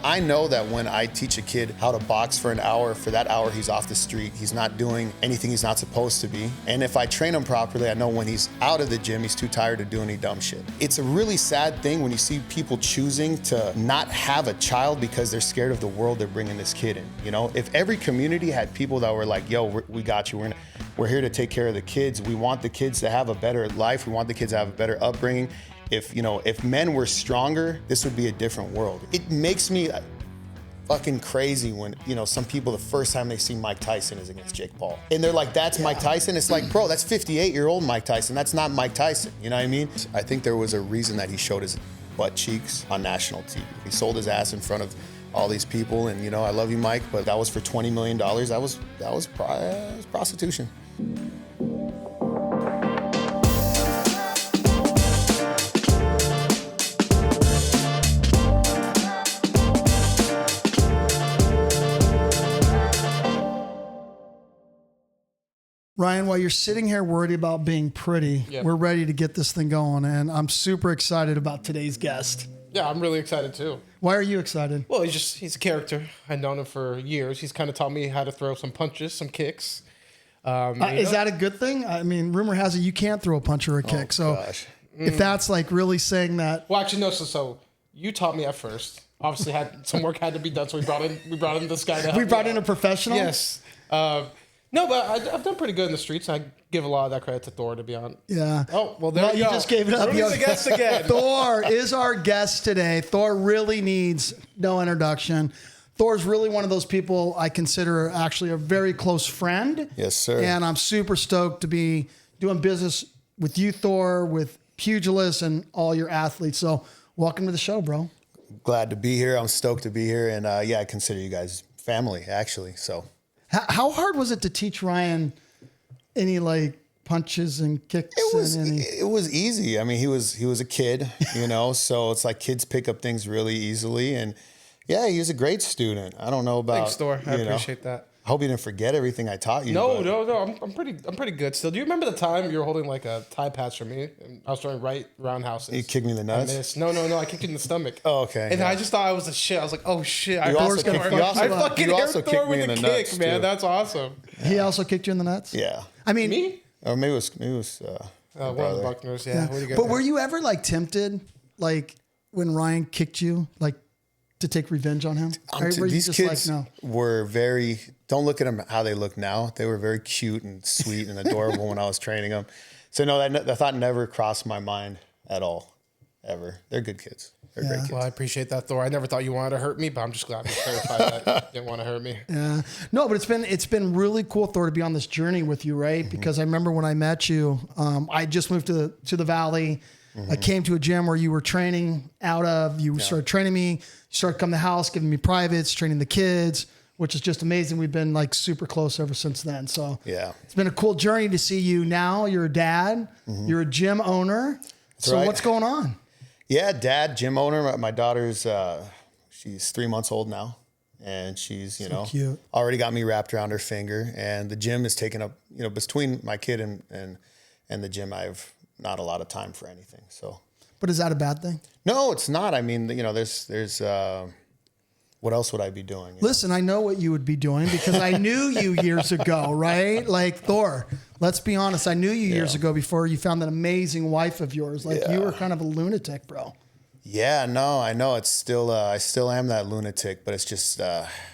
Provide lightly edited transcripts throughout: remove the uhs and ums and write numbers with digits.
I know that when I teach a kid how to box for an hour, for that hour he's off the street, he's not doing anything he's not supposed to be. And if I train him properly, I know when he's out of the gym, he's too tired to do any dumb shit. It's a really sad thing when you see people choosing to not have a child because they're scared of the world they're bringing this kid in. You know, if every community had people that were like, yo, we got you, we're here to take care of the kids. We want the kids to have a better life. We want the kids to have a better upbringing. If men were stronger, this would be a different world. It makes me fucking crazy when, some people, the first time they see Mike Tyson is against Jake Paul. And they're like, that's Mike Tyson? It's like, bro, that's 58-year-old Mike Tyson. That's not Mike Tyson. You know what I mean? I think there was a reason that he showed his butt cheeks on national TV. He sold his ass in front of all these people. And, I love you, Mike, but that was for $20 million. That was prostitution. Ryan, while you're sitting here worried about being pretty, we're ready to get this thing going, and I'm super excited about today's guest. Yeah, I'm really excited too. Why are you excited? Well, he's a character. I've known him for years. He's kind of taught me how to throw some punches, some kicks. Is that a good thing? I mean, rumor has it you can't throw a punch or a kick. So gosh. If that's like really saying that. Well, actually, no. So you taught me at first. Obviously, some work had to be done, so we brought in this guy to help. We brought in a professional? Yes. No, but I've done pretty good in the streets. I give a lot of that credit to Thor, to be honest. Yeah. Oh, well, there you go. You just gave it up. Who's the guest again? Thor is our guest today. Thor really needs no introduction. Thor's really one of those people I consider actually a very close friend. Yes, sir. And I'm super stoked to be doing business with you, Thor, with Pugilist and all your athletes. So welcome to the show, bro. Glad to be here. I'm stoked to be here. And I consider you guys family, actually. So. How hard was it to teach Ryan any punches and kicks? It was easy. I mean, he was a kid, so it's like kids pick up things really easily. And yeah, he was a great student. I don't know about. Thanks, Thor. I appreciate that. I hope you didn't forget everything I taught you. No. I'm pretty good still. Do you remember the time you were holding like a Thai patch for me? And I was throwing right roundhouses. You kicked me in the nuts? I missed. No. I kicked you in the stomach. Oh, okay. And I just thought I was a shit. I was like, oh shit. I fucking Thor with a kick, man. Too. That's awesome. He also kicked you in the nuts? Yeah. I mean, me? Or maybe it was one of the Buckners. Yeah. But were you ever tempted, when Ryan kicked you, to take revenge on him? These kids were very, don't look at them how they look now. They were very cute and sweet and adorable when I was training them. So no, that thought never crossed my mind at all, ever. They're good kids. They're great kids. Well, I appreciate that, Thor. I never thought you wanted to hurt me, but I'm just glad you clarified that you didn't want to hurt me. Yeah. No, but it's been really cool, Thor, to be on this journey with you, right? Mm-hmm. Because I remember when I met you, I just moved to the Valley. Mm-hmm. I came to a gym where you were training out of. You started training me. You started coming to the house, giving me privates, training the kids, which is just amazing. We've been super close ever since then. So yeah, it's been a cool journey to see you now. You're a dad. Mm-hmm. You're a gym owner. That's right. What's going on? Yeah, dad, gym owner. My daughter's she's 3 months old now, and she's so cute. Already got me wrapped around her finger. And the gym is taken up. Between my kid and the gym, I have not a lot of time for anything. So. But is that a bad thing? No, it's not. I mean, there's what else would I be doing? Listen, I know what you would be doing because I knew you years ago, right? Thor, let's be honest. I knew you years ago before you found that amazing wife of yours. You were kind of a lunatic, bro. Yeah, no, I know. It's still, I still am that lunatic, but it's just.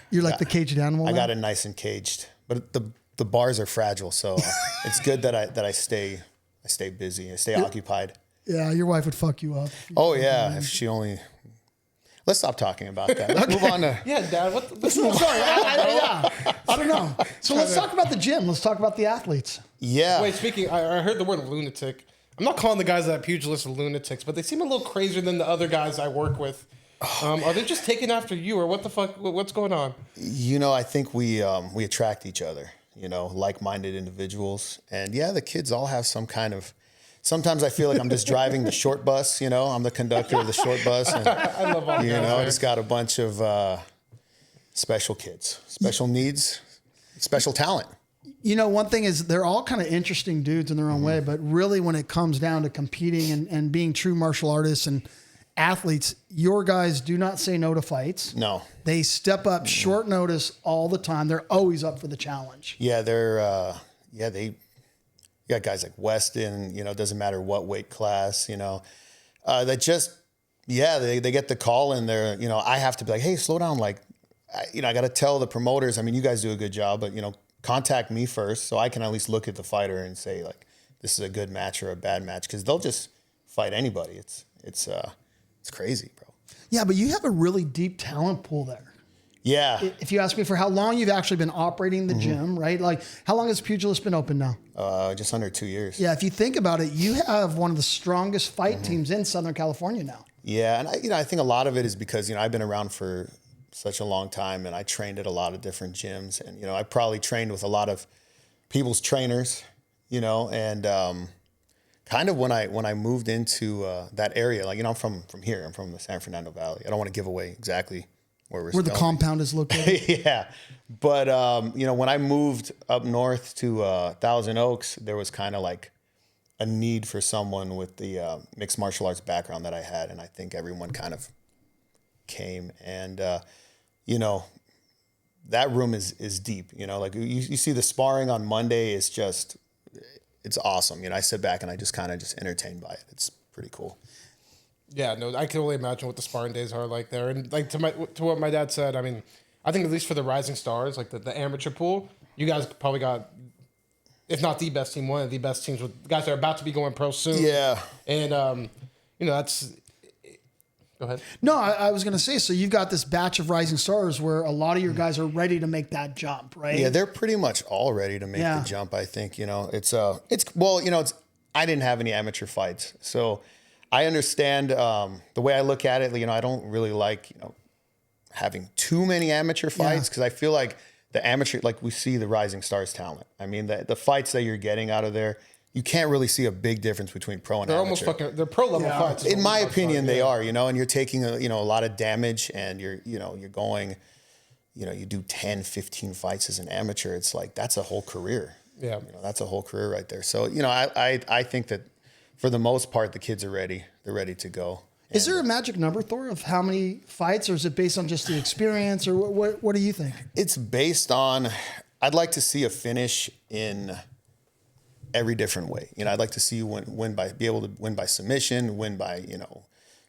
You're like the caged animal. I got it nice and caged, but the bars are fragile, so it's good that I stay busy, I stay occupied. Yeah, your wife would fuck you up. Oh yeah, if she only. Let's stop talking about that. Let's move on to. Yeah, Dad. Sorry, I don't know. So let's talk about the gym. Let's talk about the athletes. Yeah. Wait, I heard the word lunatic. I'm not calling the guys at Pugilist lunatics, but they seem a little crazier than the other guys I work with. Are they just taking after you, or what the fuck? What's going on? I think we attract each other. Like-minded individuals, and the kids all have some kind of. Sometimes I feel like I'm just driving the short bus, I'm the conductor of the short bus. And, I love all I just got a bunch of special kids, special needs, special talent. One thing is they're all kind of interesting dudes in their own way, but really when it comes down to competing and being true martial artists and athletes, your guys do not say no to fights. No. They step up short notice all the time. They're always up for the challenge. Yeah, they got guys like Weston, it doesn't matter what weight class, that just, they get the call and they're, I have to be like, hey, slow down. Like, I got to tell the promoters, I mean, you guys do a good job, but, contact me first so I can at least look at the fighter and say, like, this is a good match or a bad match, because they'll just fight anybody. It's crazy, bro. Yeah, but you have a really deep talent pool there. Yeah. If you ask me for how long you've actually been operating the gym, right? Like, how long has Pugilist been open now? Just under 2 years. Yeah, if you think about it, you have one of the strongest fight teams in Southern California now. Yeah, and I think a lot of it is because, I've been around for such a long time, and I trained at a lot of different gyms, and, I probably trained with a lot of people's trainers, and kind of when I moved into that area, like, I'm from here, I'm from the San Fernando Valley. I don't want to give away exactly where the compound is located. Yeah. But, when I moved up north to Thousand Oaks, there was kind of like a need for someone with the mixed martial arts background that I had. And I think everyone kind of came and, that room is deep, like you see the sparring on Monday is just, it's awesome. I sit back and I just kind of just entertained by it. It's pretty cool. Yeah, no, I can only imagine what the sparring days are like there. And like to what my dad said, I mean, I think at least for the rising stars, like the amateur pool, you guys probably got, if not the best team, one of the best teams with guys that are about to be going pro soon. Yeah. And, that's, go ahead. No, I was going to say, so you've got this batch of rising stars where a lot of your guys are ready to make that jump, right? Yeah, they're pretty much all ready to make the jump. I think, I didn't have any amateur fights, so I understand the way I look at it. I don't really like, having too many amateur fights, because I feel like the amateur, like we see the rising stars talent. I mean, the fights that you're getting out of there, you can't really see a big difference between pro and amateur. They're pro level fights. In my opinion, they are, and you're taking a lot of damage, and you're going, you do 10, 15 fights as an amateur. It's like, that's a whole career. Yeah. That's a whole career right there. So, I think that for the most part, the kids are ready. They're ready to go. Is there a magic number, Thor, of how many fights, or is it based on just the experience, or what do you think? It's based on, I'd like to see a finish in every different way. I'd like to see you be able to win by submission, win by,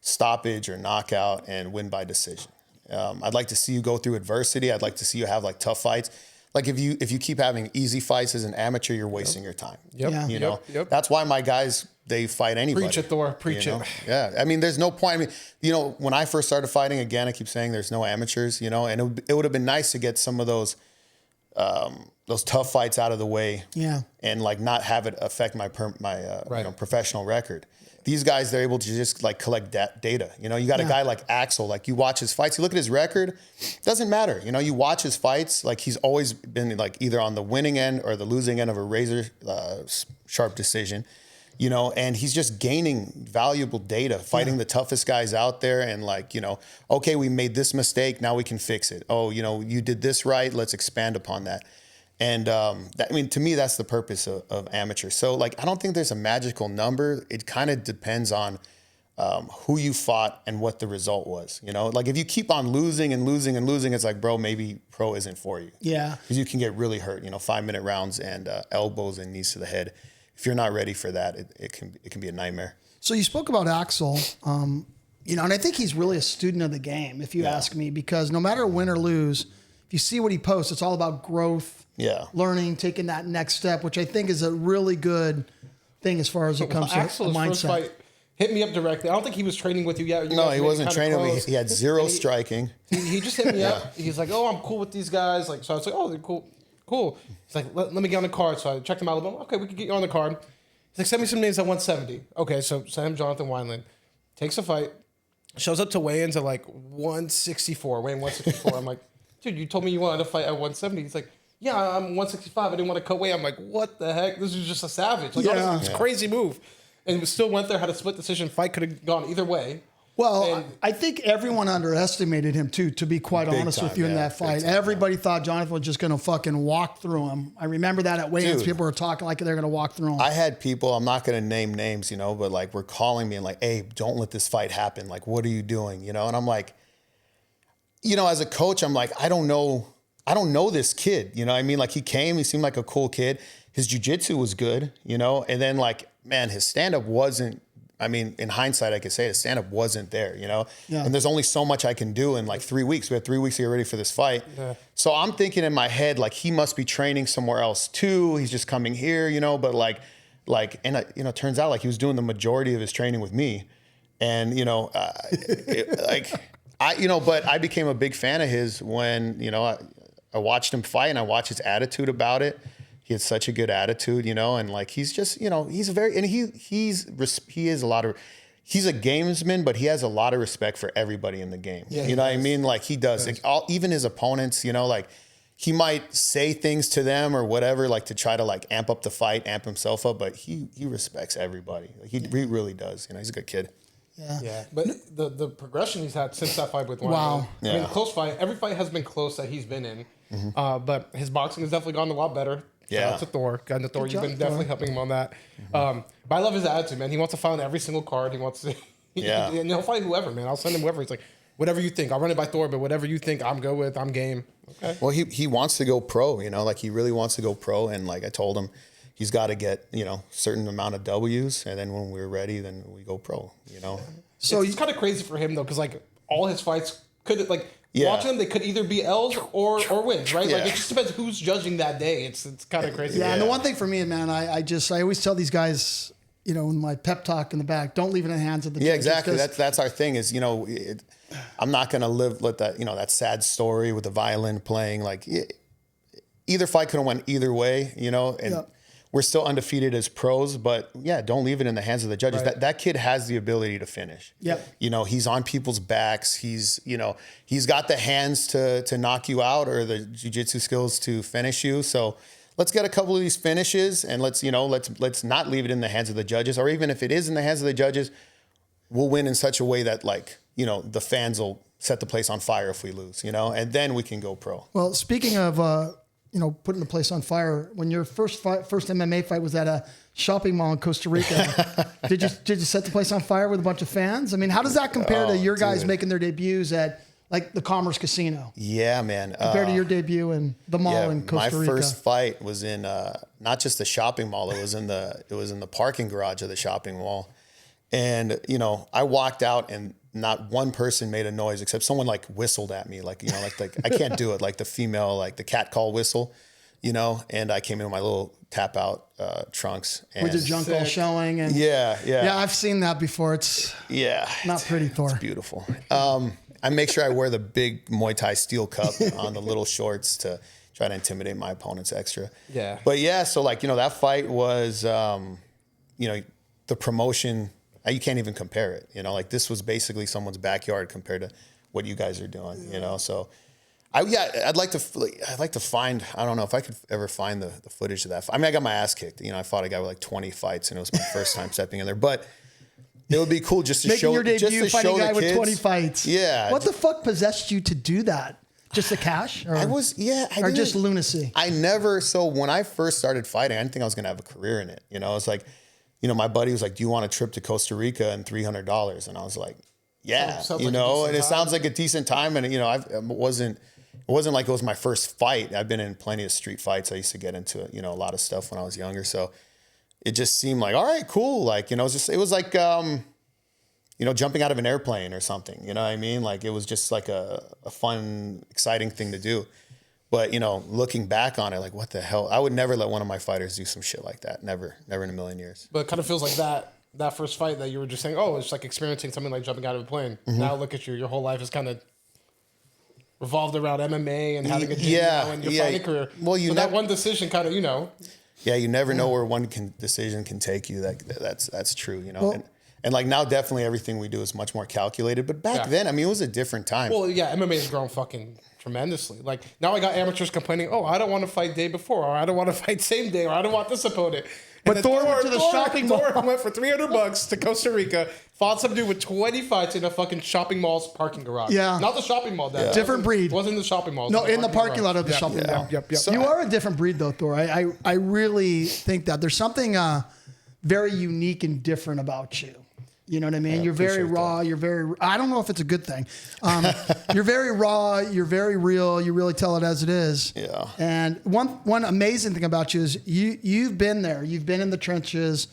stoppage or knockout, and win by decision. I'd like to see you go through adversity. I'd like to see you have like tough fights. Like if you keep having easy fights as an amateur, you're wasting your time. Yep. Yeah. Yep. That's why my guys, they fight anybody. Preach it, Thor. Preach it. Yeah. I mean, there's no point. I mean, when I first started fighting, again, I keep saying there's no amateurs, and it would have been nice to get some of those tough fights out of the way. Yeah. And like not have it affect my professional record. These guys, they're able to just like collect data. You got a guy like Axel, like you watch his fights, you look at his record, doesn't matter. You watch his fights, like he's always been like either on the winning end or the losing end of a razor sharp decision, and he's just gaining valuable data, fighting the toughest guys out there. And like, okay, we made this mistake, now we can fix it. Oh, you did this right, let's expand upon that. And to me, that's the purpose of amateur. So like, I don't think there's a magical number. It kind of depends on who you fought and what the result was. Like if you keep on losing and losing and losing, it's like, bro, maybe pro isn't for you. Yeah. Because you can get really hurt, 5-minute rounds and elbows and knees to the head. If you're not ready for that, it can be a nightmare. So you spoke about Axel, and I think he's really a student of the game, if you ask me, because no matter win or lose, if you see what he posts, it's all about growth. Yeah. Learning, taking that next step, which I think is a really good thing as far as it comes to Axel's mindset. first fight hit me up directly. I don't think he was training with you yet. No, he wasn't training with me. He had zero striking. He just hit me up. He's like, "Oh, I'm cool with these guys." Like, so I was like, "Oh, they're cool." He's like, "Let me get on the card." So I checked him out a little bit. Okay, we can get you on the card. He's like, "Send me some names at 170." Okay, so send him Jonathan Wineland. Takes a fight. Shows up to weigh-ins at like 164. Weighing 164. I'm like, "Dude, you told me you wanted to fight at 170." He's like, "Yeah, I'm 165. I didn't want to cut weight." I'm like, "What the heck? This is just a savage." Like, honestly, it's a crazy move. And we still went there, had a split decision fight, could have gone either way. Well, I think everyone underestimated him too, to be quite honest with you in that fight. Everybody thought Jonathan was just going to fucking walk through him. I remember that at weigh-ins. People were talking like they're going to walk through him. I had people, I'm not going to name names, you know, but like were calling me and like, hey, don't let this fight happen. Like, what are you doing? You know, and I'm like, you know, as a coach, I'm like, I don't know this kid. You know what I mean? Like he seemed like a cool kid. His jiu-jitsu was good, you know, and then like, man, his stand-up wasn't, I mean, in hindsight, I could say his stand-up wasn't there, you know? Yeah. And there's only so much I can do in like 3 weeks. We had 3 weeks to get ready for this fight. Yeah. So I'm thinking in my head, like, he must be training somewhere else too. He's just coming here, you know? But and you know, turns out like he was doing the majority of his training with me. And, you know, but I became a big fan of his when, you know, I watched him fight and I watched his attitude about it. He had such a good attitude, you know, and like he's just, you know, he's a gamesman, but he has a lot of respect for everybody in the game. Yeah, you know what I mean? Like he does, like, even his opponents, you know, like he might say things to them or whatever, like to try to like amp up the fight, amp himself up, but he respects everybody. Like, he really does. You know, he's a good kid. Yeah. But the progression he's had since that fight with Wilder. I mean, close fight. Every fight has been close that he's been in. Mm-hmm. But his boxing has definitely gotten a lot better. Shout out to Thor. Got into Thor. You've been definitely helping him on that. Mm-hmm. But I love his attitude, man. He wants to fight on every single card. He wants to. And he'll fight whoever, man. I'll send him whoever. He's like, whatever you think. I'll run it by Thor, but whatever you think, I'm good with. I'm game. Okay. Well, he wants to go pro. You know, like he really wants to go pro. And like I told him, he's got to get, you know, certain amount of W's, and then when we're ready, then we go pro. You know. So it's kind of crazy for him though, because like all his fights could like. Watching them, they could either be L's or wins, right? Like it just depends who's judging that day. It's kind of crazy. Yeah, and the one thing for me, man, I always tell these guys, you know, in my pep talk in the back, don't leave it in the hands of the judges. Exactly. That's our thing. Is, you know, I'm not gonna let that, you know, that sad story with the violin playing. Like either fight could have went either way, you know, and. We're still undefeated as pros, but don't leave it in the hands of the judges. Right. That kid has the ability to finish. Yep. You know, he's on people's backs. He's got the hands to knock you out or the jiu-jitsu skills to finish you. So let's get a couple of these finishes and let's not leave it in the hands of the judges. Or even if it is in the hands of the judges, we'll win in such a way that like, you know, the fans will set the place on fire if we lose, you know, and then we can go pro. Well, speaking of you know, putting the place on fire. When your first MMA fight was at a shopping mall in Costa Rica, did you set the place on fire with a bunch of fans? I mean, how does that compare to your guys making their debuts at like the Commerce Casino? Yeah, man. Compared to your debut in the mall in Costa Rica. My first fight was in not just the shopping mall. It was in the parking garage of the shopping mall, and you know, I walked out and. Not one person made a noise except someone like whistled at me. Like, you know, like I can't do it. Like the female, like the cat call whistle, you know, and I came in with my little tap out trunks. And with your junk all showing. And yeah, I've seen that before. It's not pretty, Thor. It's beautiful. I make sure I wear the big Muay Thai steel cup on the little shorts to try to intimidate my opponents extra. Yeah. But so like, you know, that fight was, you know, the promotion, you can't even compare it, you know, like this was basically someone's backyard compared to what you guys are doing, you know? So I'd like to find, I don't know if I could ever find the footage of that. I mean, I got my ass kicked, you know, I fought a guy with like 20 fights and it was my first time stepping in there, but it would be cool just to show, your debut, just to fighting show a guy the kids. With 20 fights. Yeah. What the fuck possessed you to do that? Just the cash? Or, or just lunacy? So when I first started fighting, I didn't think I was going to have a career in it. You know, it's like, you know, my buddy was like, do you want a trip to Costa Rica and $300? And I was like, yeah, you know, and it sounds like a decent time. And, you know, it wasn't like it was my first fight. I've been in plenty of street fights. I used to get into, you know, a lot of stuff when I was younger. So it just seemed like, all right, cool. Like, you know, it was like, you know, jumping out of an airplane or something, you know what I mean? Like it was just like a fun, exciting thing to do. But, you know, looking back on it, like, what the hell? I would never let one of my fighters do some shit like that. Never in a million years. But it kind of feels like that first fight that you were just saying, oh, it's like experiencing something like jumping out of a plane. Mm-hmm. Now look at you. Your whole life is kind of revolved around MMA and having a gym and your fighting career. Well, that one decision kind of, you know. Yeah, you never know where one decision can take you. That's true, you know. Well, and like now, definitely everything we do is much more calculated. But back then, I mean, it was a different time. Well, yeah, MMA has grown fucking tremendously. Like now I got amateurs complaining, oh, I don't want to fight day before, or I don't want to fight same day, or I don't want this opponent. But Thor went to the shopping mall. Thor went for $300 to Costa Rica, fought some dude with 20 fights in a fucking shopping mall's parking garage. Yeah. Not the shopping mall, Dad. Different breed. Wasn't in the shopping mall. No, in the parking lot of the shopping mall. Yep. You are a different breed, though, Thor. I really think that there's something very unique and different about you. You know what I mean? You're very raw. You're very. I don't know if it's a good thing. You're very raw. You're very real. You really tell it as it is. Yeah. And one amazing thing about you is you've been there. You've been in the trenches.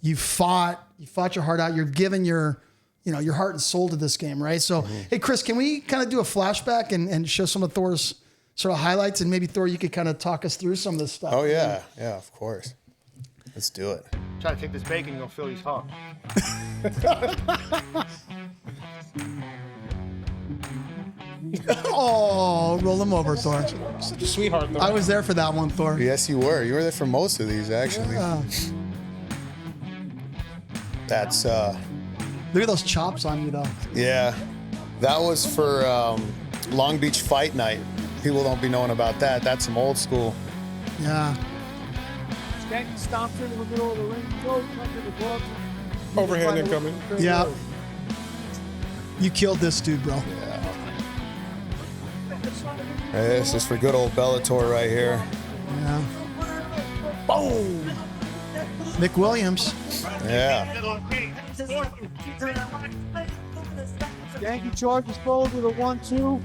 You've fought. You fought your heart out. You've given your heart and soul to this game, right? So, hey, Kris, can we kind of do a flashback and show some of Thor's sort of highlights, and maybe Thor, you could kind of talk us through some of this stuff. Oh yeah, yeah, of course. Let's do it. Try to take this bacon, you're gonna feel these hot. Oh, roll him over, Thor. Such a sweetheart, though. I was there for that one, Thor. Yes, you were. You were there for most of these, actually. That's Look at those chops on you, though. yeah. That was for Long Beach Fight Night. People don't be knowing about that. That's some old school. Yeah. Skancke stomps into the middle of the ring, goes under the gloves. Overhand incoming. Yeah. You killed this dude, bro. This is for good old Bellator right here. Yeah. Boom. Nick Williams. Yeah. Skancke charges forward with a 1-2.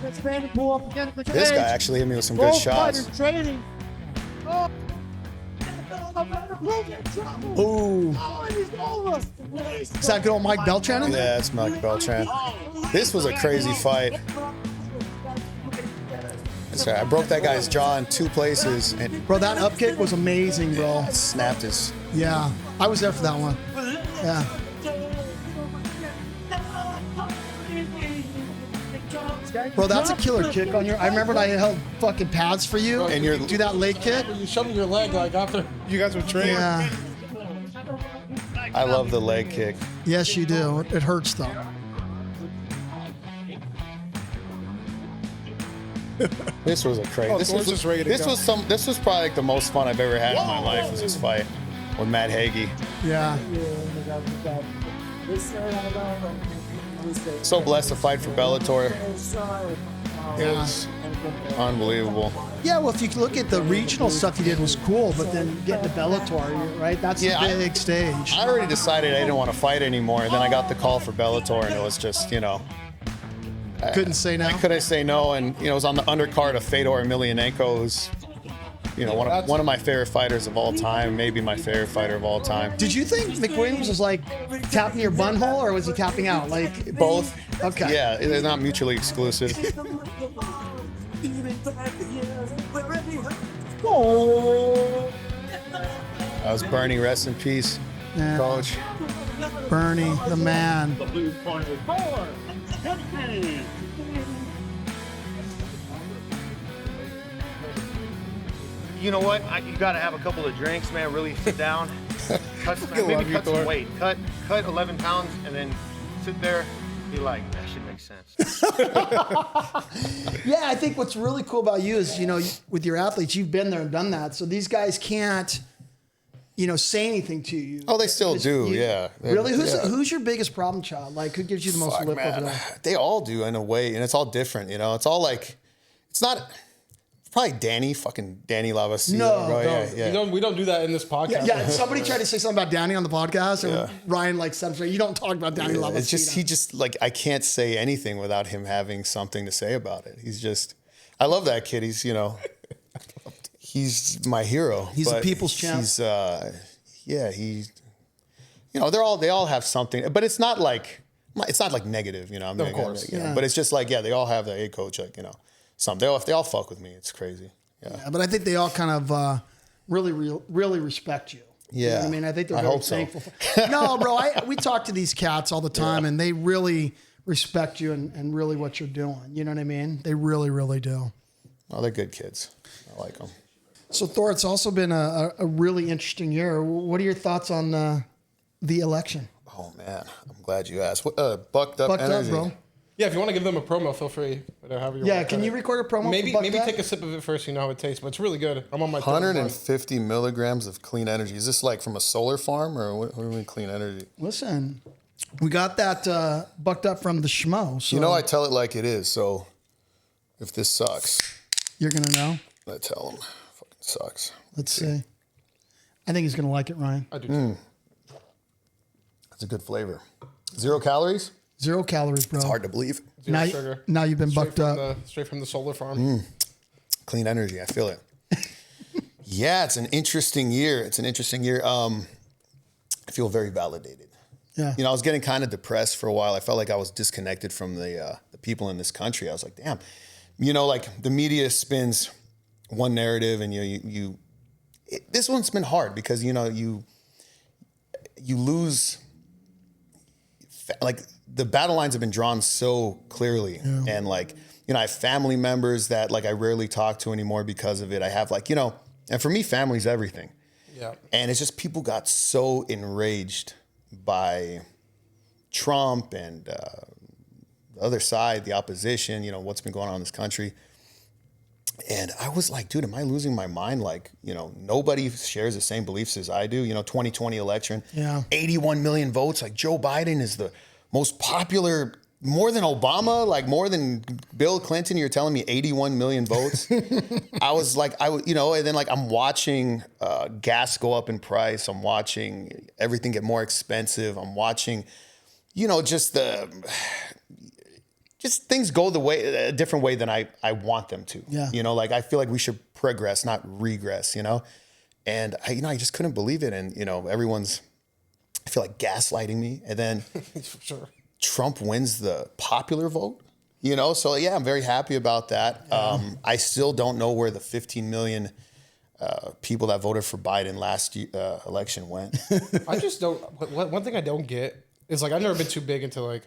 Let's stand and pull up against the cage. This guy actually hit me with some good Both shots. fighters trading. Oh. Ooh. Is that good old Mike Beltran in there? Yeah, it's Mike Beltran. This was a crazy fight. Sorry, I broke that guy's jaw in 2 places and Bro, that up kick was amazing, bro. snapped his. Yeah. I was there for that one. Yeah. Bro, that's a killer kick on your. I remember when I held fucking pads for you. And you're- do that leg kick. You showed me your leg like after you guys were training. Yeah. I love the leg kick. Yes, you do. It hurts though. This was a crazy. This Thor's was just ready to go. This was probably like the most fun I've ever had in my life. Was this fight with Matt Hagee. Yeah. So blessed to fight for Bellator. It's unbelievable. Yeah, well, if you look at the regional stuff you did was cool, but then getting to Bellator, right? That's Yeah, the big stage. I already decided I didn't want to fight anymore. And then I got the call for Bellator, and it was just, Couldn't say no. I couldn't say no. And it was on the undercard of Fedor Emelianenko, who's, one of my favorite fighters of all time, maybe my favorite fighter of all time. Did you think McWilliams was like tapping your bunhole, or was he tapping out? Like Both. Okay. Yeah, they're not mutually exclusive. I was Bernie, rest in peace, Yeah. coach. Bernie, the man. You know what? You gotta have a couple of drinks, man. Really sit down. Maybe love you, cut Thor. some weight. Cut 11 pounds and then sit there. Be like, that should make sense. Yeah, I think what's really cool about you is, with your athletes, you've been there and done that. So these guys can't, say anything to you. Oh, they still do, yeah. Really? Yeah. Who's your biggest problem child? Like, who gives you the most Fuck, lip over man. there? They all do in a way, and it's all different, It's all like, it's not, probably Danny Lavasila. No, bro. don't. Yeah. We don't do that in this podcast. Yeah, somebody tried to say something about Danny on the podcast, and Ryan said, "You don't talk about Danny Lavasila." It's just, he just, like, I can't say anything without him having something to say about it. He's just, I love that kid. He's, he's my hero. He's a but people's champ. He's, they all have something, but it's not like negative, I'm Of course. Yeah. But it's just like, they all have the, hey, coach, like, some, they all fuck with me. It's crazy. Yeah, but I think they all kind of really respect you. You know Yeah. what I mean, I think they're I very hope so. thankful. No, bro, we talk to these cats all the time, and they really respect you and really what you're doing. You know what I mean? They really, really do. Oh, they're good kids. I like them. So, Thor, it's also been a really interesting year. What are your thoughts on the election? Oh man, I'm glad you asked. What, bucked up Fucked energy. up, bro. Yeah, if you want to give them a promo, feel free. However you want. Can you record a promo? Maybe take a sip of it first so you know how it tastes, but it's really good. I'm on my 150 milligrams of clean energy. Is this like from a solar farm or what do you mean clean energy? Listen, we got that bucked up from the Schmo. So You know I tell it like it is, so if this sucks, you're going to know. I tell him. Fucking sucks. Let's see. I think he's going to like it, Ryan. I do too. That's a good flavor. 0 calories? 0 calories, bro. It's hard to believe. Zero sugar. Now you've been bucked up. Straight from the solar farm. Clean energy. I feel it. Yeah, it's an interesting year. I feel very validated. Yeah. You know, I was getting kind of depressed for a while. I felt like I was disconnected from the people in this country. I was like, damn. You know, like the media spins one narrative, and this one's been hard because you know you lose. Like the battle lines have been drawn so clearly, and like you know, I have family members that like I rarely talk to anymore because of it. I have like and for me, family's everything. Yeah. And it's just people got so enraged by Trump and the other side, the opposition. You know what's been going on in this country. And I was like, dude, am I losing my mind? Like, nobody shares the same beliefs as I do. 2020 election, 81 million votes. Like Joe Biden is the most popular, more than Obama, like more than Bill Clinton. You're telling me 81 million votes. I was like, and then like I'm watching gas go up in price. I'm watching everything get more expensive. I'm watching, just things go a different way than I want them to. Yeah. Like I feel like we should progress, not regress, And I just couldn't believe it. And, everyone's, I feel like gaslighting me. And then Sure. Trump wins the popular vote, So yeah, I'm very happy about that. Yeah. I still don't know where the 15 million people that voted for Biden last election went. I just don't, one thing I don't get is like, I've never been too big into like,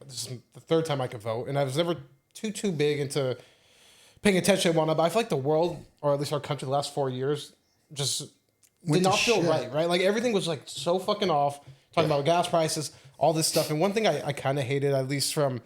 this is the third time I could vote, and I was never too big into paying attention and whatnot. But I feel like the world, or at least our country, the last 4 years, just did not feel right. Like everything was like so fucking off. Talking about gas prices, all this stuff. And one thing I kind of hated, at least from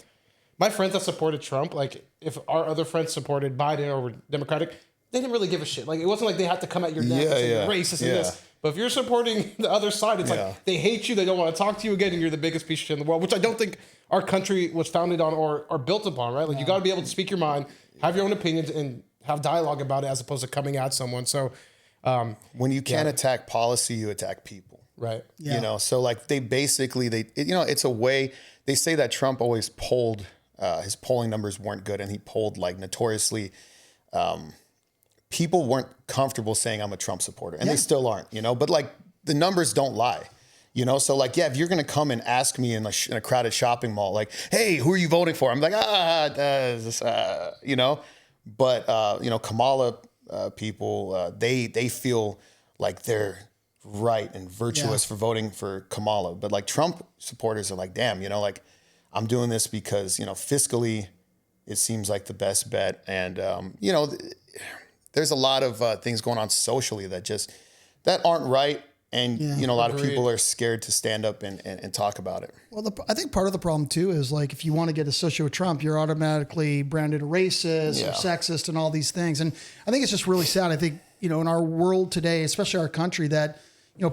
my friends that supported Trump, like if our other friends supported Biden or were Democratic, they didn't really give a shit. Like it wasn't like they had to come at your neck and say you're racist and this. But if you're supporting the other side, it's like they hate you, they don't want to talk to you again, and you're the biggest piece of shit in the world, which I don't think our country was founded on or built upon, right? Like you got to be able to speak your mind, have your own opinions, and have dialogue about it as opposed to coming at someone. So when you can't attack policy, you attack people. Right. Yeah. So like they basically, it's a way, they say that Trump always polled, his polling numbers weren't good, and he polled like notoriously, people weren't comfortable saying I'm a Trump supporter, and they still aren't, but like the numbers don't lie, So like, if you're going to come and ask me in a crowded shopping mall, like, hey, who are you voting for? I'm like, but Kamala people, they feel like they're right and virtuous for voting for Kamala. But like Trump supporters are like, damn, like I'm doing this because, fiscally it seems like the best bet. And, there's a lot of things going on socially that aren't right. And, a lot of people are scared to stand up and talk about it. Well, I think part of the problem too is like, if you want to get associated with Trump, you're automatically branded a racist or sexist and all these things. And I think it's just really sad. I think, in our world today, especially our country, that,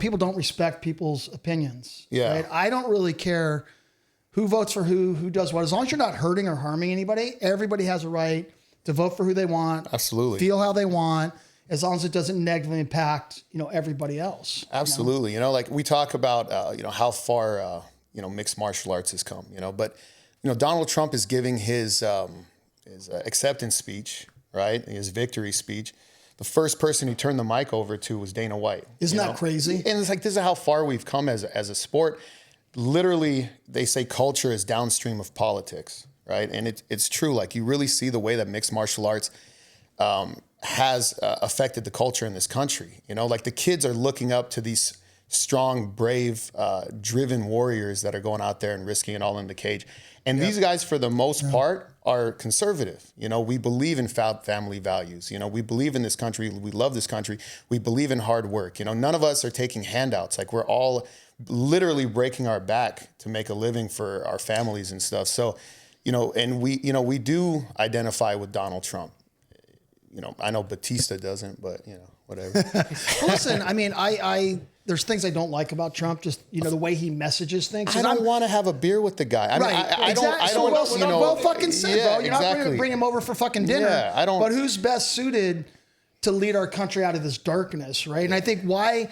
people don't respect people's opinions. Yeah. Right? I don't really care who votes for who does what. As long as you're not hurting or harming anybody, everybody has a right to vote for who they want. Absolutely. Feel how they want, as long as it doesn't negatively impact, everybody else. Absolutely. Like we talk about, how far, mixed martial arts has come, but, Donald Trump is giving his acceptance speech, right? His victory speech. The first person he turned the mic over to was Dana White. Isn't that crazy? And it's like, this is how far we've come as a sport. Literally, they say culture is downstream of politics, right? And it's true. Like you really see the way that mixed martial arts has affected the culture in this country. Like the kids are looking up to these strong, brave, driven warriors that are going out there and risking it all in the cage. And these guys, for the most part, are conservative. We believe in family values. We believe in this country. We love this country. We believe in hard work. None of us are taking handouts. Like we're all literally breaking our back to make a living for our families and stuff. So, and we do identify with Donald Trump. I know Batista doesn't, but whatever. Well, listen, I mean, I there's things I don't like about Trump, just the way he messages things. I don't want to have a beer with the guy. I mean, I don't. Well fucking said, bro. You're not going to bring him over for fucking dinner. Yeah, I don't. But who's best suited to lead our country out of this darkness, right? And I think why.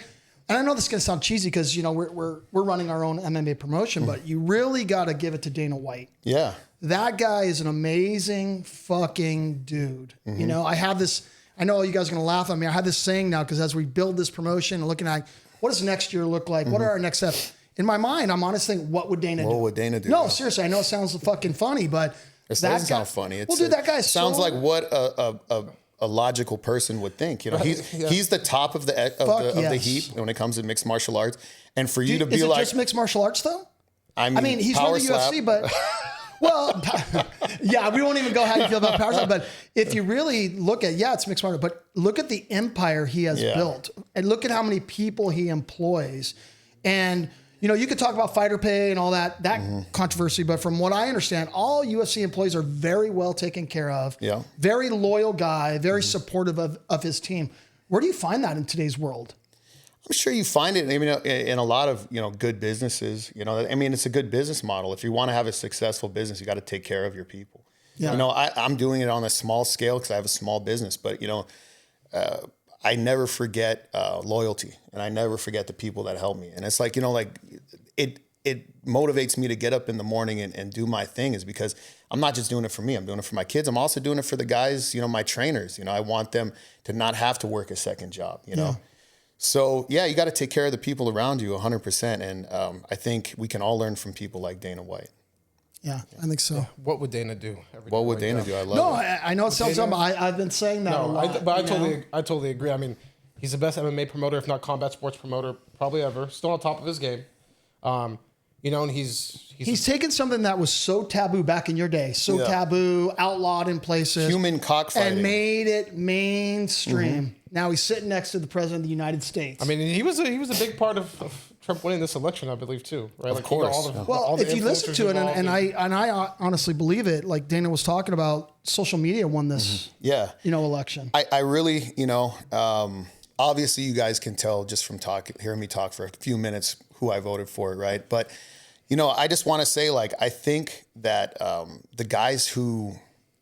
And I know this is going to sound cheesy because we're running our own MMA promotion, but you really got to give it to Dana White. Yeah, that guy is an amazing fucking dude. I have this. I know you guys are going to laugh at me. I have this saying now because as we build this promotion and looking at what does next year look like, what are our next steps? In my mind, I'm honestly thinking, what would Dana do? What would Dana do? No, seriously, I know it sounds fucking funny, but it doesn't sound funny. That guy sounds like what a logical person would think. He's the top of the heap when it comes to mixed martial arts. And for you to be is it like, just mixed martial arts though? I mean he's power with the slap. UFC, but well, yeah, we won't even go how you feel about power slap. But if you really look at, it's mixed martial, but look at the empire he has built, and look at how many people he employs, and. You could talk about fighter pay and all that controversy, but from what I understand, all UFC employees are very well taken care of. Yeah. Very loyal guy, very supportive of his team. Where do you find that in today's world? I'm sure you find it in a lot of good businesses. It's a good business model. If you want to have a successful business, you got to take care of your people. Yeah. I'm doing it on a small scale because I have a small business, but I never forget loyalty, and I never forget the people that help me. And it's like, it motivates me to get up in the morning and do my thing is because I'm not just doing it for me. I'm doing it for my kids. I'm also doing it for the guys, my trainers. I want them to not have to work a second job, So, you got to take care of the people around you 100%. And I think we can all learn from people like Dana White. Yeah, I think so. What would Dana do? What would Dana do? I love it. I know it sounds dumb. I've been saying that a lot. But I totally agree. I mean, he's the best MMA promoter, if not combat sports promoter, probably ever. Still on top of his game. And he's taken something that was so taboo back in your day, taboo, outlawed in places, human cockfighting, and made it mainstream. Now he's sitting next to the president of the United States. I mean, he was a big part of Trump winning this election, I believe, too. Right? Of course. If you listen to it, and I honestly believe it, like Dana was talking about, social media won this, election. I really, obviously you guys can tell just from hearing me talk for a few minutes who I voted for, right? But, I just want to say, I think that the guys who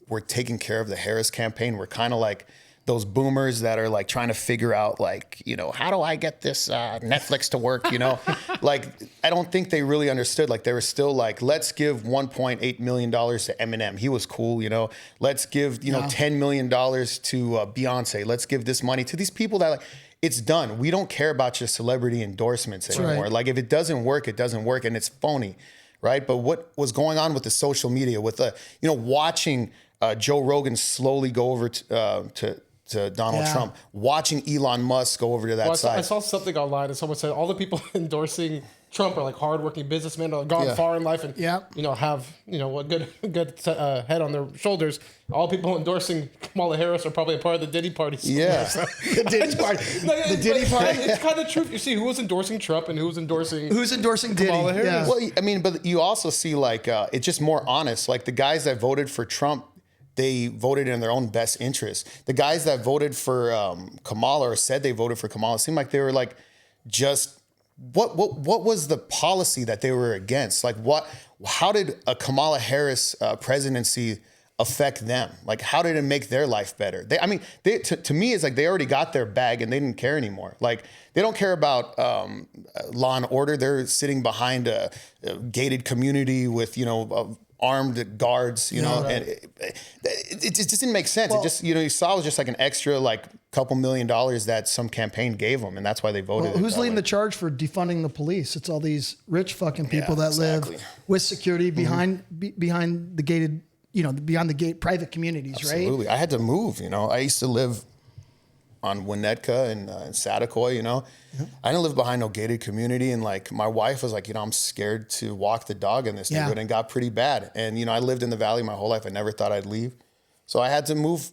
were taking care of the Harris campaign were kind of like those boomers that are trying to figure out how do I get this Netflix to work, I don't think they really understood. They were still let's give $1.8 million to Eminem. He was cool, let's give, $10 million to Beyonce. Let's give this money to these people that it's done. We don't care about your celebrity endorsements anymore. Right. If it doesn't work, it doesn't work and it's phony. Right. But what was going on with the social media with watching Joe Rogan slowly go over to Donald Trump, watching Elon Musk go over to that side. I saw something online and someone said all the people endorsing Trump are hardworking businessmen that have gone far in life and have a good head on their shoulders. All people endorsing Kamala Harris are probably a part of the Diddy party. The Diddy party. The Diddy party. It's kind of true. You see who was endorsing Trump and who was endorsing Diddy. Kamala Harris. Yeah. Well, but you also see it's just more honest. The guys that voted for Trump, they voted in their own best interest. The guys that voted for Kamala or said they voted for Kamala seemed like they were just what was the policy that they were against? How did a Kamala Harris presidency affect them? How did it make their life better? To me, it's they already got their bag and they didn't care anymore. They don't care about law and order. They're sitting behind a gated community with armed guards, and it just didn't make sense. Well, it just, you saw it was just an extra couple $1 million that some campaign gave them, and that's why they voted. Well, who's leading the charge for defunding the police? It's all these rich fucking people that live with security behind the gated, beyond the gate, private communities, right? Absolutely. I had to move. I used to live on Winnetka and Satakoy, I didn't live behind no gated community. And my wife was I'm scared to walk the dog in this neighborhood, and got pretty bad. And, I lived in the Valley my whole life. I never thought I'd leave. So I had to move,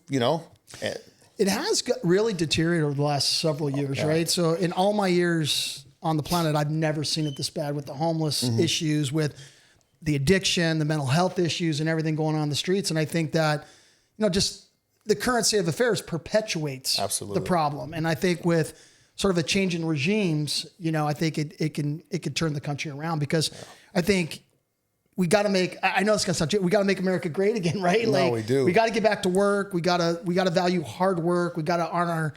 It has really deteriorated over the last several years, right? So in all my years on the planet, I've never seen it this bad with the homeless issues, with the addiction, the mental health issues, and everything going on in the streets. And I think that, just the current state of affairs perpetuates the problem. And I think with sort of a change in regimes, I think it could turn the country around, because I think we got to make, I know it's going to sound, we got to make America great again, right? No, we do. We got to get back to work. We got to value hard work. We got to honor,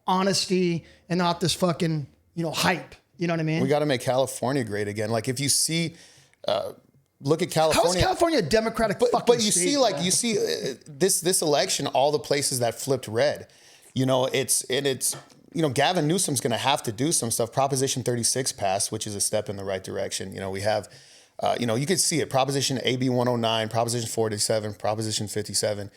honesty, and not this fucking, hype. You know what I mean? We got to make California great again. Like, if you see, look at California. How is California a democratic fucking But you state, see, like, this election, all the places that flipped red, it's Gavin Newsom's going to have to do some stuff. Proposition 36 passed, which is a step in the right direction. We have, you could see it. Proposition AB 109, Proposition 47, Proposition 57.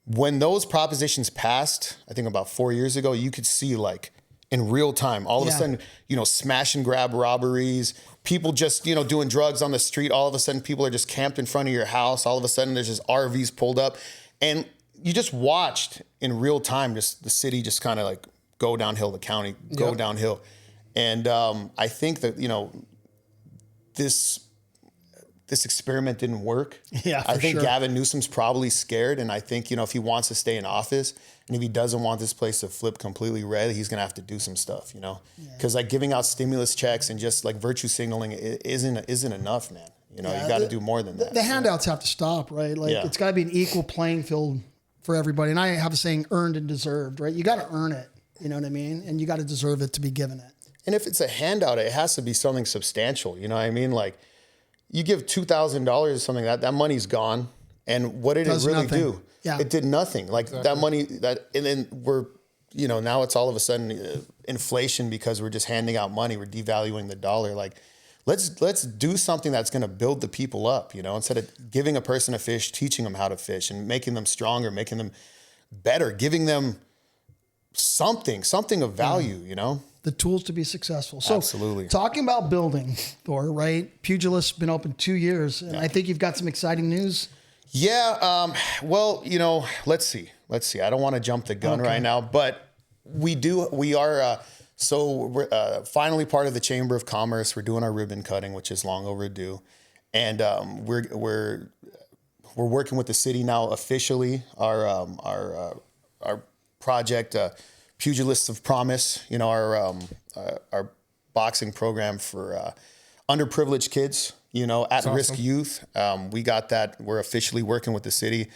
When those propositions passed, I think about 4 years ago, you could see, like, in real time, all of a sudden, smash and grab robberies, people just, doing drugs on the street. All of a sudden, people are just camped in front of your house. All of a sudden, there's just RVs pulled up. And you just watched in real time, just the city just kind of like go downhill, the county go downhill. And I think that, this experiment didn't work. Yeah, I think sure. Gavin Newsom's probably scared. And I think, if he wants to stay in office, and if he doesn't want this place to flip completely red, he's going to have to do some stuff, because like giving out stimulus checks and just like virtue signaling isn't enough, man. You got to do more than that. The handouts have to stop, right? Like, it's got to be an equal playing field for everybody. And I have a saying, earned and deserved, right? You got to earn it. You know what I mean? And you got to deserve it to be given it. And if it's a handout, it has to be something substantial. You know what I mean? Like, you give $2,000 or something, that money's gone. And what did it really do? Yeah. It did nothing. Like that money, and then we're, now it's all of a sudden inflation because we're just handing out money. We're devaluing the dollar. Like, let's do something that's going to build the people up, instead of giving a person a fish, teaching them how to fish and making them stronger, making them better, giving them something of value, The tools to be successful. So, absolutely. Talking Talking about building, Thor, right? Pugilist's been open 2 years, and I think you've got some exciting news. Yeah. Well, let's see. I don't want to jump the gun right now, but we are so we're finally part of the Chamber of Commerce. We're doing our ribbon cutting, which is long overdue, and we're working with the city now officially. Our project, Pugilists of Promise, our boxing program for underprivileged kids, at-risk youth. We got that. We're officially working with the city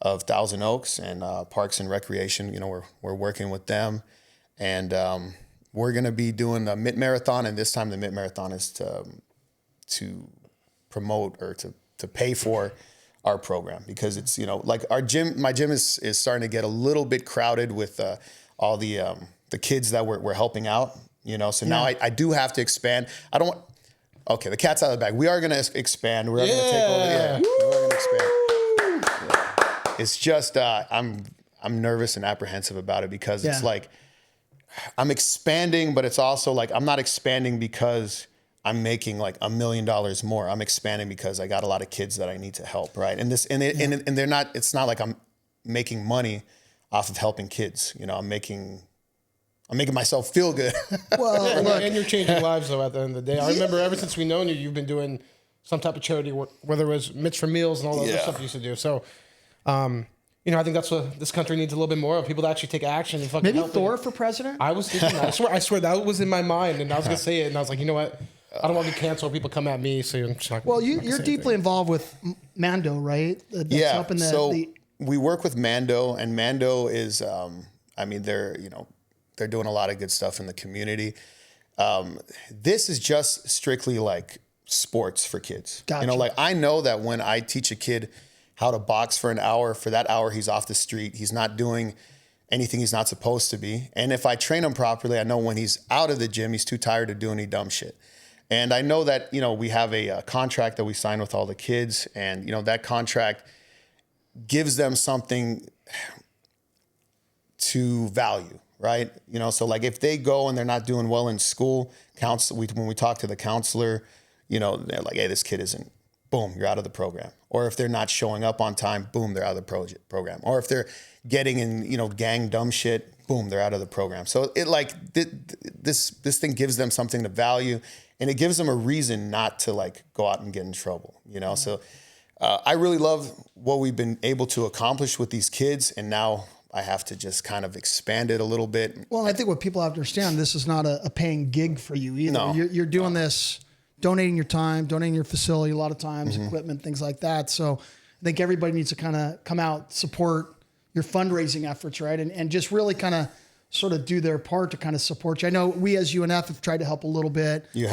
of Thousand Oaks and Parks and Recreation. We're working with them, and we're going to be doing a mid-marathon. And this time, the mid-marathon is to promote or to pay for our program, because it's like my gym is starting to get a little bit crowded with all the kids that we're helping out. So now I do have to expand. Okay, the cat's out of the bag. We are going to expand. We're going to take over. Yeah, we're going to expand. Yeah. It's just I'm nervous and apprehensive about it, because it's like I'm expanding, but it's also like I'm not expanding because I'm making like $1 million more. I'm expanding because I got a lot of kids that I need to help, right? And they're not. It's not like I'm making money off of helping kids. I'm making myself feel good. Well, and you're changing lives, though, at the end of the day. I remember ever since we known you, you've been doing some type of charity work, whether it was Mitch for Meals and all that other stuff you used to do. So, I think that's what this country needs a little bit more of, people to actually take action and fucking maybe help. Thor for president? I was thinking that. I swear that was in my mind, and I was going to say it, and I was like, you know what? I don't want to get canceled. People come at me, so I'm just not. Well, you're deeply involved with Mando, right? That's helping we work with Mando, and Mando is, they're doing a lot of good stuff in the community. This is just strictly like sports for kids. Gotcha. I know that when I teach a kid how to box for an hour, for that hour he's off the street, he's not doing anything he's not supposed to be. And if I train him properly, I know when he's out of the gym, he's too tired to do any dumb shit. And I know that, we have a contract that we sign with all the kids, and, that contract gives them something to value, right? So like if they go and they're not doing well in school, when we talk to the counselor, they're like, hey, this kid isn't, boom, you're out of the program. Or if they're not showing up on time, boom, they're out of the program. Or if they're getting in, gang dumb shit, boom, they're out of the program. So it like this thing gives them something to value, and it gives them a reason not to like go out and get in trouble, you know? So I really love what we've been able to accomplish with these kids, and now I have to just kind of expand it a little bit. Well, I think what people have to understand, this is not a paying gig for you either. No. You're doing this, donating your time, donating your facility a lot of times, equipment, things like that. So I think everybody needs to kind of come out, support your fundraising efforts, right? And just really kind of sort of do their part to kind of support you. I know we as UNF have tried to help a little bit. You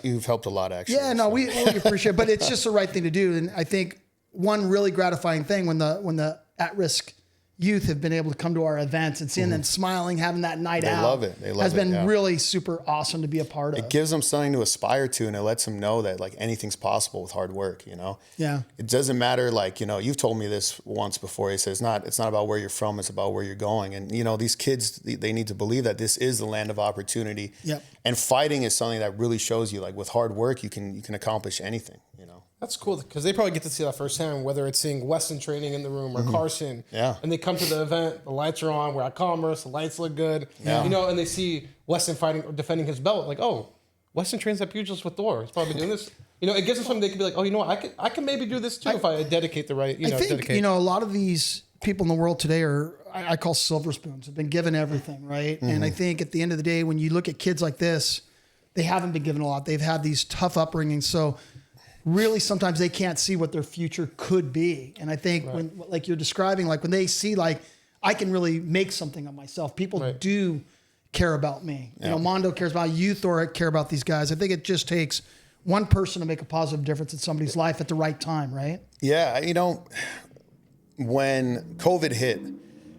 you've helped a lot, actually. Yeah, no, we appreciate it, but it's just the right thing to do. And I think one really gratifying thing when the at-risk youth have been able to come to our events and seeing them smiling, having that night out. They love it. They love it. Has been really super awesome to be a part of. It gives them something to aspire to, and it lets them know that like anything's possible with hard work, you know? Yeah. It doesn't matter, like, you know, you've told me this once before. You said it's not about where you're from, it's about where you're going. And, you know, these kids, they need to believe that this is the land of opportunity. Yep. And fighting is something that really shows you, like, with hard work, you can accomplish anything, you know? That's cool because they probably get to see that firsthand, whether it's seeing Weston training in the room or Carson. Yeah. And they come to the event, the lights are on, we're at Commerce, the lights look good. Yeah. You know, and they see Weston fighting or defending his belt, like, oh, Weston trains at Pugilist with Thor. He's probably doing this. You know, it gives them something they can be like, oh, you know what, I can maybe do this too if I dedicate the right, I think, dedicate. you know, a lot of these people in the world today are, I call silver spoons, have been given everything, right? And I think at the end of the day, when you look at kids like this, they haven't been given a lot. They've had these tough upbringings. So really sometimes they can't see what their future could be. And I think when, like you're describing, like when they see like, I can really make something of myself, people do care about me. You know, Mondo cares about you, Thor care about these guys. I think it just takes one person to make a positive difference in somebody's life at the right time, right? Yeah, you know, when COVID hit,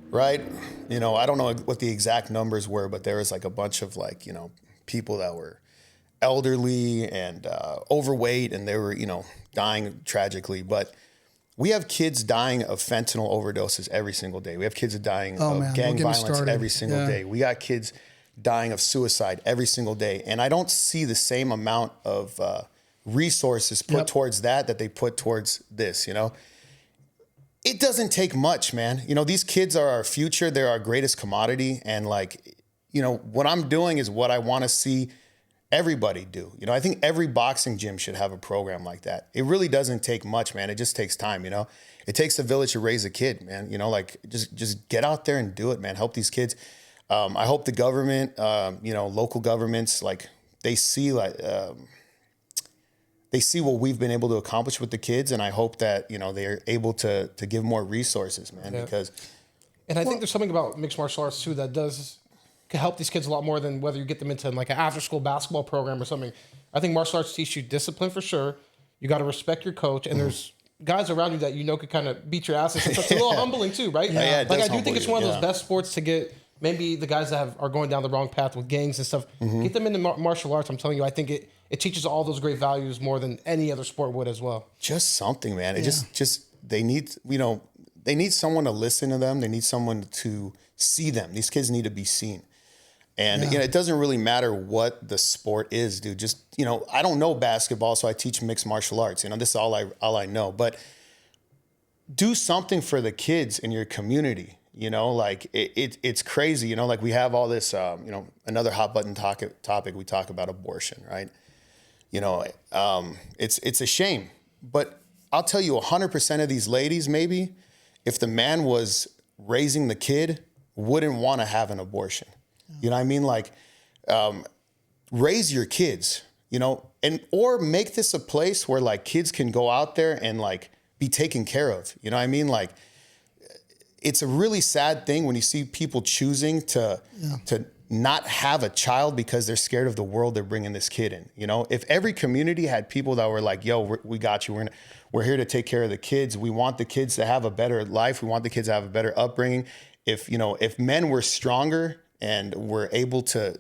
right? You know, I don't know what the exact numbers were, but there was like a bunch of like, you know, people that were elderly and overweight, and they were, you know, dying tragically. But we have kids dying of fentanyl overdoses every single day. We have kids dying of gang violence every single day. We got kids dying of suicide every single day. And I don't see the same amount of resources put towards that they put towards this, you know? It doesn't take much, man. You know, these kids are our future. They're our greatest commodity. And like, you know, what I'm doing is what I want to see everybody do. You know, I think every boxing gym should have a program like that. It really doesn't take much, man. It just takes time, you know? It takes a village to raise a kid, man. You know, like just get out there and do it, man. Help these kids. I hope the government, you know, local governments, like they see what we've been able to accomplish with the kids. And I hope that, you know, they're able to give more resources, man, because. And I think there's something about mixed martial arts too that can help these kids a lot more than whether you get them into like an after school basketball program or something. I think martial arts teach you discipline for sure. You got to respect your coach, and there's guys around you that you know could kind of beat your ass. It's a little humbling too, right? Yeah, like I do think it's one of those best sports to get maybe the guys that are going down the wrong path with gangs and stuff. Get them into martial arts. I'm telling you, I think it teaches all those great values more than any other sport would as well. Just something, man. It just they need, you know, they need someone to listen to them. They need someone to see them. These kids need to be seen. And you know, it doesn't really matter what the sport is, dude. Just, you know, I don't know basketball, so I teach mixed martial arts. You know, this is all I know. But do something for the kids in your community. You know, like it's crazy. You know, like we have all this. You know, another hot button topic. We talk about abortion, right? You know, it's a shame. But I'll tell you, 100% of these ladies, maybe, if the man was raising the kid, wouldn't want to have an abortion. You know what I mean? Like, raise your kids, you know, or make this a place where like kids can go out there and like be taken care of. You know what I mean? Like, it's a really sad thing when you see people choosing to not have a child because they're scared of the world they're bringing this kid in. You know, if every community had people that were like, yo, we got you. We're here to take care of the kids. We want the kids to have a better life. We want the kids to have a better upbringing. If men were stronger and were able to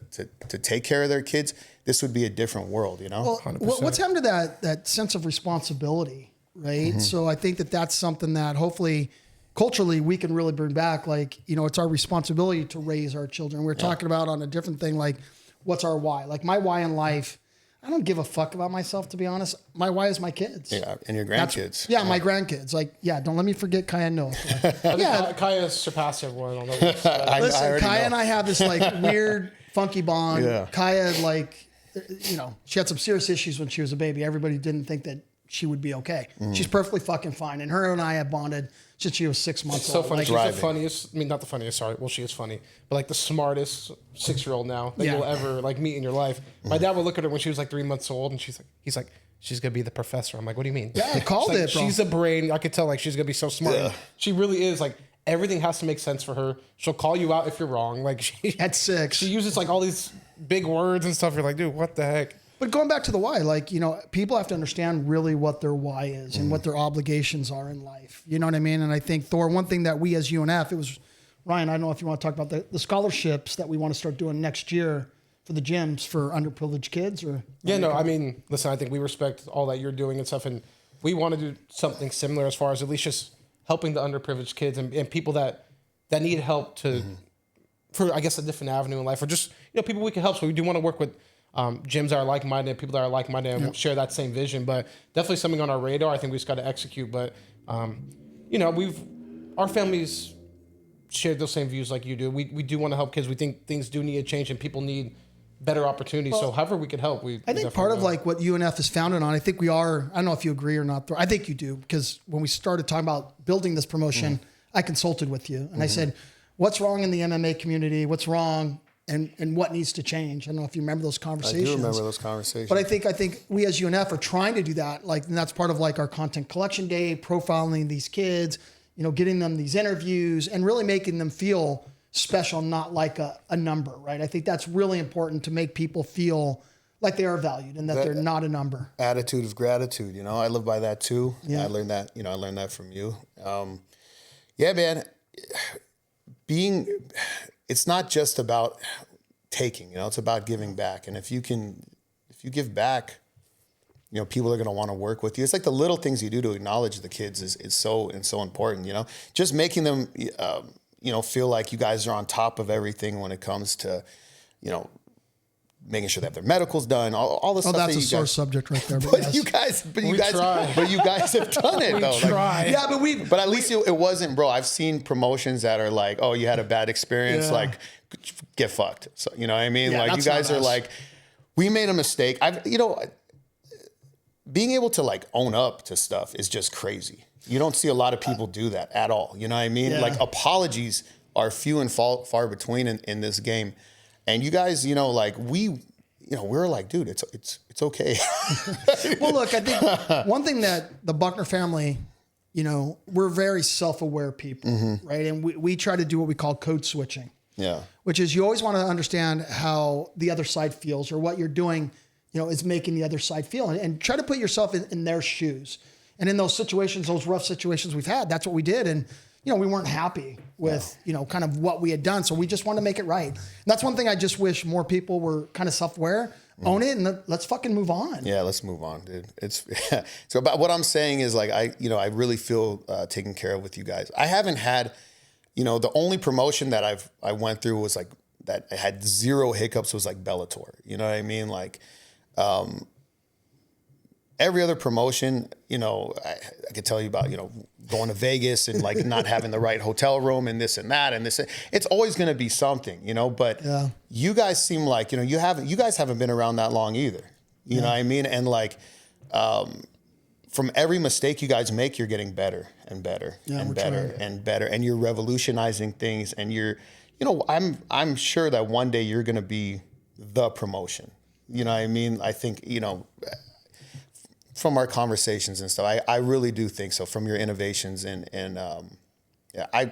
take care of their kids, this would be a different world, you know? Well, what's happened to that sense of responsibility, right? So I think that's something that hopefully culturally we can really bring back. Like, you know, it's our responsibility to raise our children. We're talking about on a different thing, like what's our why? Like my why in life, I don't give a fuck about myself, to be honest. My why is my kids. Yeah, and your grandkids. My grandkids. Like, don't let me forget Kaya and Noah. Kaya surpassed everyone on the list. Listen, Kaya and I have this like weird, funky bond. Yeah. Kaya, like, she had some serious issues when she was a baby. Everybody didn't think that she would be okay. She's perfectly fucking fine. And her and I have bonded since she was 6 months So old. funny. Like, She's the funniest. I mean, not the funniest. Sorry. Well, she is funny, but like the smartest 6-year-old now that you'll ever like meet in your life. My dad would look at her when she was like 3 months old, and he's like, she's gonna be the professor. I'm like, what do you mean? Yeah, I called She's like, it, bro. She's a brain. I could tell like she's gonna be so smart. Yeah. She really is. Like everything has to make sense for her. She'll call you out if you're wrong. Like at 6. she uses like all these big words and stuff. You're like, dude, what the heck? But going back to the why, like, people have to understand really what their why is and what their obligations are in life. You know what I mean? And I think, Thor, one thing that we as UNF, it was, Ryan, I don't know if you want to talk about the scholarships that we want to start doing next year for the gyms for underprivileged kids or. Yeah, no, I mean, listen, I think we respect all that you're doing and stuff. And we want to do something similar as far as at least just helping the underprivileged kids and people that need help for, I guess, a different avenue in life or just, people we can help. So we do want to work with gyms that are like-minded, people that are like-minded and share that same vision, but definitely something on our radar. I think we just got to execute. But, our families share those same views like you do. We do want to help kids. We think things do need to change and people need better opportunities. So however we could help, I think part of like what UNF is founded on, I think we are, I don't know if you agree or not. I think you do, because when we started talking about building this promotion, I consulted with you and I said, what's wrong in the MMA community? What's wrong? And what needs to change? I don't know if you remember those conversations. I do remember those conversations. But I think we as UNF are trying to do that. Like, and that's part of like our content collection day, profiling these kids, getting them these interviews and really making them feel special, not like a number, right? I think that's really important to make people feel like they are valued and that they're not a number. Attitude of gratitude, I live by that too. Yeah. I learned that from you. Man, it's not just about taking, it's about giving back. And if you give back, people are going to want to work with you. It's like the little things you do to acknowledge the kids is so important, just making them, feel like you guys are on top of everything when it comes to, making sure they have their medicals done, all the stuff. Oh, that's that a sore subject right there. But yes. you guys have done it though. Try. But at least it wasn't, bro. I've seen promotions that are like, oh, you had a bad experience, like get fucked. So you know what I mean? Yeah, like you guys are like, we made a mistake. Being able to like own up to stuff is just crazy. You don't see a lot of people do that at all. You know what I mean? Yeah. Like apologies are few and far between in this game. And you guys, we're like, dude, it's okay. Well, look, I think one thing that the Buckner family, we're very self-aware people, right? And we try to do what we call code switching. Yeah. Which is you always want to understand how the other side feels or what you're doing, is making the other side feel and try to put yourself in their shoes. And in those situations, those rough situations we've had, that's what we did. And, we weren't happy with, kind of what we had done. So we just wanted to make it right. And that's one thing I just wish more people were kind of self-aware, own it, and let's fucking move on. Yeah, let's move on, dude. It's so about what I'm saying is like, I really feel taken care of with you guys. I haven't had, the only promotion that I went through was like, that I had zero hiccups was like Bellator. You know what I mean? Like, every other promotion, I could tell you about, going to Vegas and like not having the right hotel room and this and that and this. It's always going to be something, but you guys seem like, you guys haven't been around that long either. You know what I mean? And like, from every mistake you guys make, you're getting better and better and better and better. And you're revolutionizing things. And you're, I'm sure that one day you're going to be the promotion. You know what I mean? I think, from our conversations and stuff, I really do think so. From your innovations and I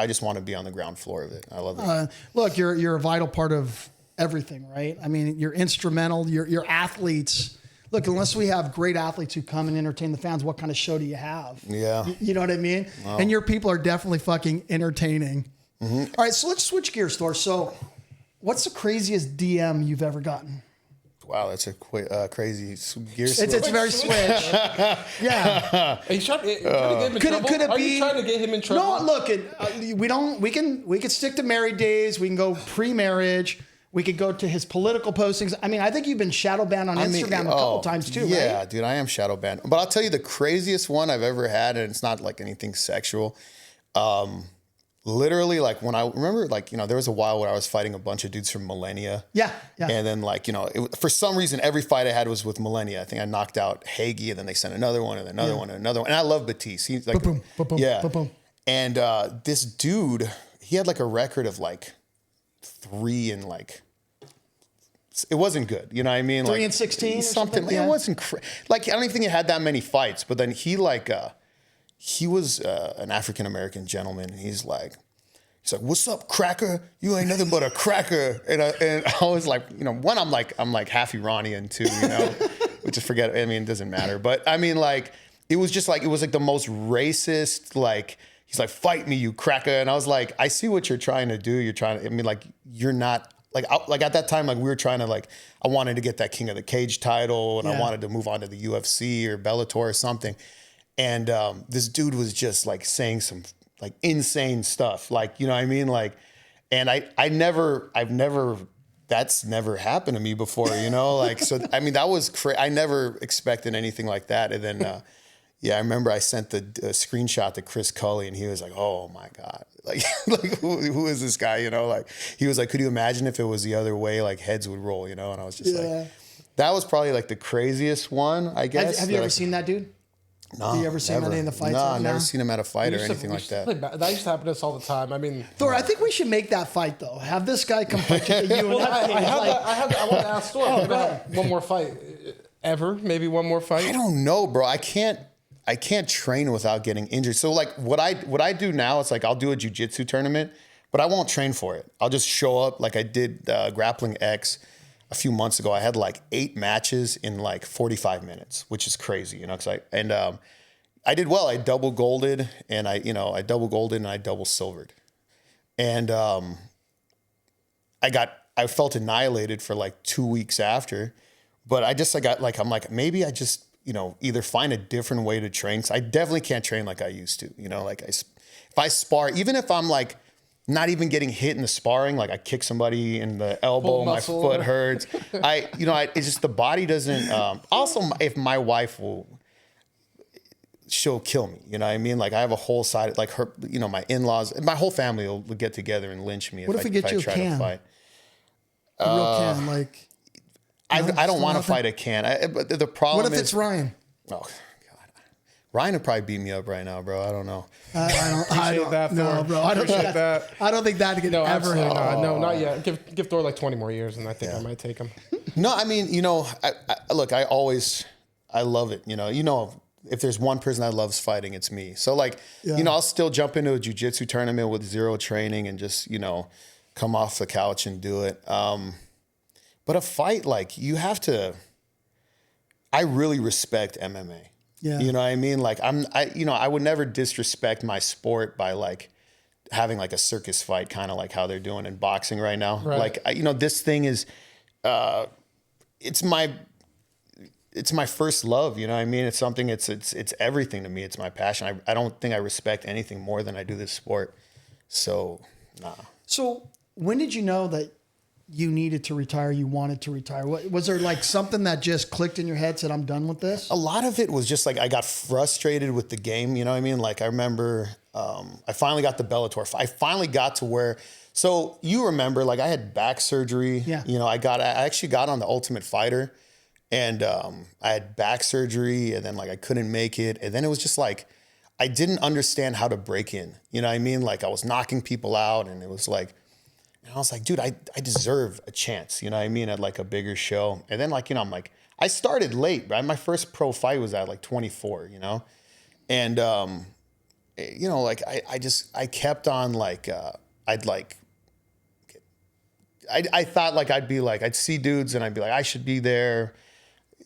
just want to be on the ground floor of it. I love it. Look, you're a vital part of everything, right? I mean, you're instrumental. You're athletes. Look, unless we have great athletes who come and entertain the fans, what kind of show do you have? Yeah. You know what I mean? Wow. And your people are definitely fucking entertaining. All right, so let's switch gears, Thor. So what's the craziest DM you've ever gotten? Wow, that's a crazy gear switch. It's a very switch. Yeah. Are you trying to get him in trouble? Could it Are be? you trying to get him in trouble? No, look, we can stick to married days. We can go pre-marriage. We could go to his political postings. I mean, I think you've been shadow banned on Instagram a couple times too, right? Yeah, dude, I am shadow banned. But I'll tell you the craziest one I've ever had, and it's not like anything sexual. Literally, like when I remember, like, there was a while where I was fighting a bunch of dudes from Millennia. Yeah, yeah. And then, like, for some reason, every fight I had was with Millennia. I think I knocked out Hagee, and then they sent another one, and another one, and another one. And I love Batiste. He's like, Boom, boom, boom, yeah. boom, boom. And this dude, he had like a record of like 3 and like, it wasn't good. You know what I mean? 3 like, and 16 or something? It wasn't like, I don't even think he had that many fights. But then he like, he was an African American gentleman. And he's like, "What's up, cracker? You ain't nothing but a cracker." And I was like, one, I'm like half Iranian too, which I forget. I mean, it doesn't matter. But I mean, like, it was just like, it was like the most racist, like, he's like, "Fight me, you cracker." And I was like, I see what you're trying to do. You're not like at that time, like we were trying to like, I wanted to get that King of the Cage title and I wanted to move on to the UFC or Bellator or something. And this dude was just like saying some like insane stuff. Like, you know what I mean? Like, and that's never happened to me before, like, so, I mean, that was I never expected anything like that. And then, I remember I sent the screenshot to Chris Cully and he was like, "Oh my God." Like, who is this guy? Like, he was like, "Could you imagine if it was the other way, like heads would roll," And I was just like, that was probably like the craziest one, I guess. Have you ever seen that dude? No. Have you ever seen any of the fights? No, I've never seen him at a fight or anything like that. That used to happen to us all the time. I mean, Thor, I think we should make that fight though. Have this guy come punch you. well, I want to ask Thor. Oh, go ahead. One more fight ever? Maybe one more fight? I don't know, bro. I can't train without getting injured. So like what I do now, it's like I'll do a jiu-jitsu tournament, but I won't train for it. I'll just show up. Like I did Grappling X a few months ago. I had like 8 matches in like 45 minutes, which is crazy, cause I did well. I double golded and I double golded and I double silvered. And I felt annihilated for like 2 weeks after, but I'm like, maybe I just, either find a different way to train. 'Cause I definitely can't train like I used to, like if I spar, even if I'm like not even getting hit in the sparring, like I kick somebody in the elbow, my foot hurts. It's just the body doesn't, also if my wife she'll kill me. You know what I mean? Like I have a whole side, like her, my in-laws, my whole family will get together and lynch me if I try to fight. A real can, like. I don't want to fight a can. But the problem is. What if it's Ryan? Oh, God. Ryan would probably beat me up right now, bro. I don't know. I don't that, no, bro. I don't think that. I don't think that could ever happen. No, not yet. Give Thor like 20 more years, and I think I might take him. No, I mean, look, I love it. If there's one person that loves fighting, it's me. So like, I'll still jump into a jiu-jitsu tournament with 0 training and just, come off the couch and do it. But a fight, like I really respect MMA. Yeah. You know what I mean? Like I would never disrespect my sport by like having like a circus fight, kind of like how they're doing in boxing right now. Right. Like, this thing is, it's my first love. You know what I mean? It's something, it's everything to me. It's my passion. I don't think I respect anything more than I do this sport. So, nah. So when did you know that you needed to retire, you wanted to retire? Was there like something that just clicked in your head, said, "I'm done with this"? A lot of it was just like I got frustrated with the game. You know what I mean? Like I remember I finally got the Bellator. I finally got to where, so you remember, like I had back surgery. Yeah. I actually got on the Ultimate Fighter and I had back surgery and then like I couldn't make it. And then it was just like, I didn't understand how to break in. You know what I mean? Like I was knocking people out and it was like, and I was like, dude, I deserve a chance, you know what I mean, at like a bigger show. And then like, I'm like, I started late, right? My first pro fight was at like 24, And, like I kept on like, I thought like I'd see dudes and I'd be like, I should be there.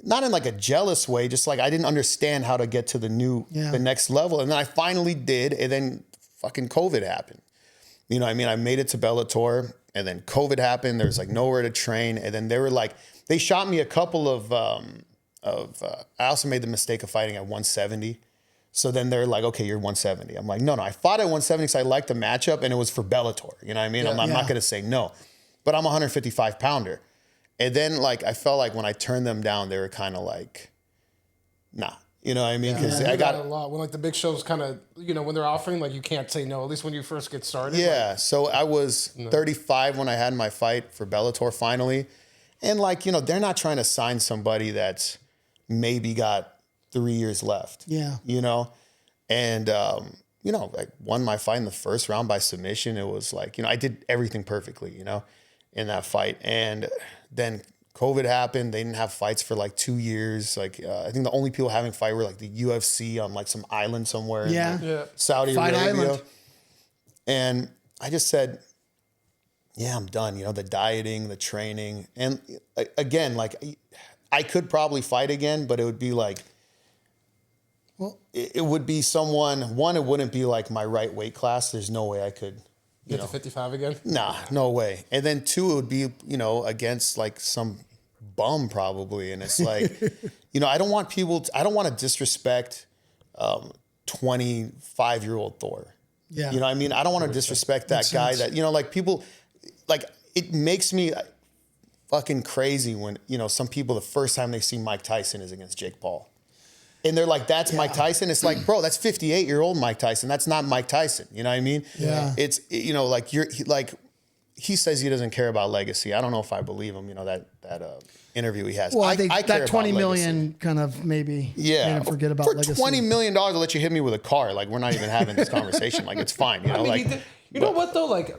Not in like a jealous way, just like I didn't understand how to get to the next level. And then I finally did. And then fucking COVID happened. You know what I mean? I made it to Bellator and then COVID happened. There's like nowhere to train. And then they shot me a couple of I also made the mistake of fighting at 170. So then they're like, okay, you're 170. I'm like, no, I fought at 170 because I liked the matchup and it was for Bellator. You know what I mean? I'm not going to say no. but I'm a 155 pounder. And then like, I felt like when I turned them down, they were kind of like, nah. You know what I mean? Because I got a lot when like the big shows kind of, when they're offering, like you can't say no, at least when you first get started. Yeah. Like, So I was 35 when I had my fight for Bellator finally. And like, they're not trying to sign somebody that's maybe got 3 years left. Yeah. And, I won my fight in the first round by submission. It was like, I did everything perfectly, in that fight. And then COVID happened. They didn't have fights for like 2 years. Like, I think the only people having fight were like the UFC on like some island somewhere in Saudi Fight Arabia. Island. And I just said, yeah, I'm done. The dieting, the training. And again, like I could probably fight again, but it would be like, it would be one, it wouldn't be like my right weight class. There's no way I could, get to 55 again? Nah, no way. And then two, it would be, against like some bum probably. And it's like, I don't want to disrespect 25-year-old Thor. Yeah. You know what I mean? I don't want to disrespect that guy that, like people, like it makes me fucking crazy when, some people, the first time they see Mike Tyson is against Jake Paul. And they're like, that's Mike Tyson. It's like, bro, that's 58-year-old Mike Tyson. That's not Mike Tyson. You know what I mean? Yeah. It's, like he says he doesn't care about legacy. I don't know if I believe him, that interview he has. Well, I think care that about 20 million legacy. kind of maybe made him forget about For legacy. $20 million, I'll let you hit me with a car. Like, we're not even having this conversation. Like, it's fine. I mean, you know what though? Like,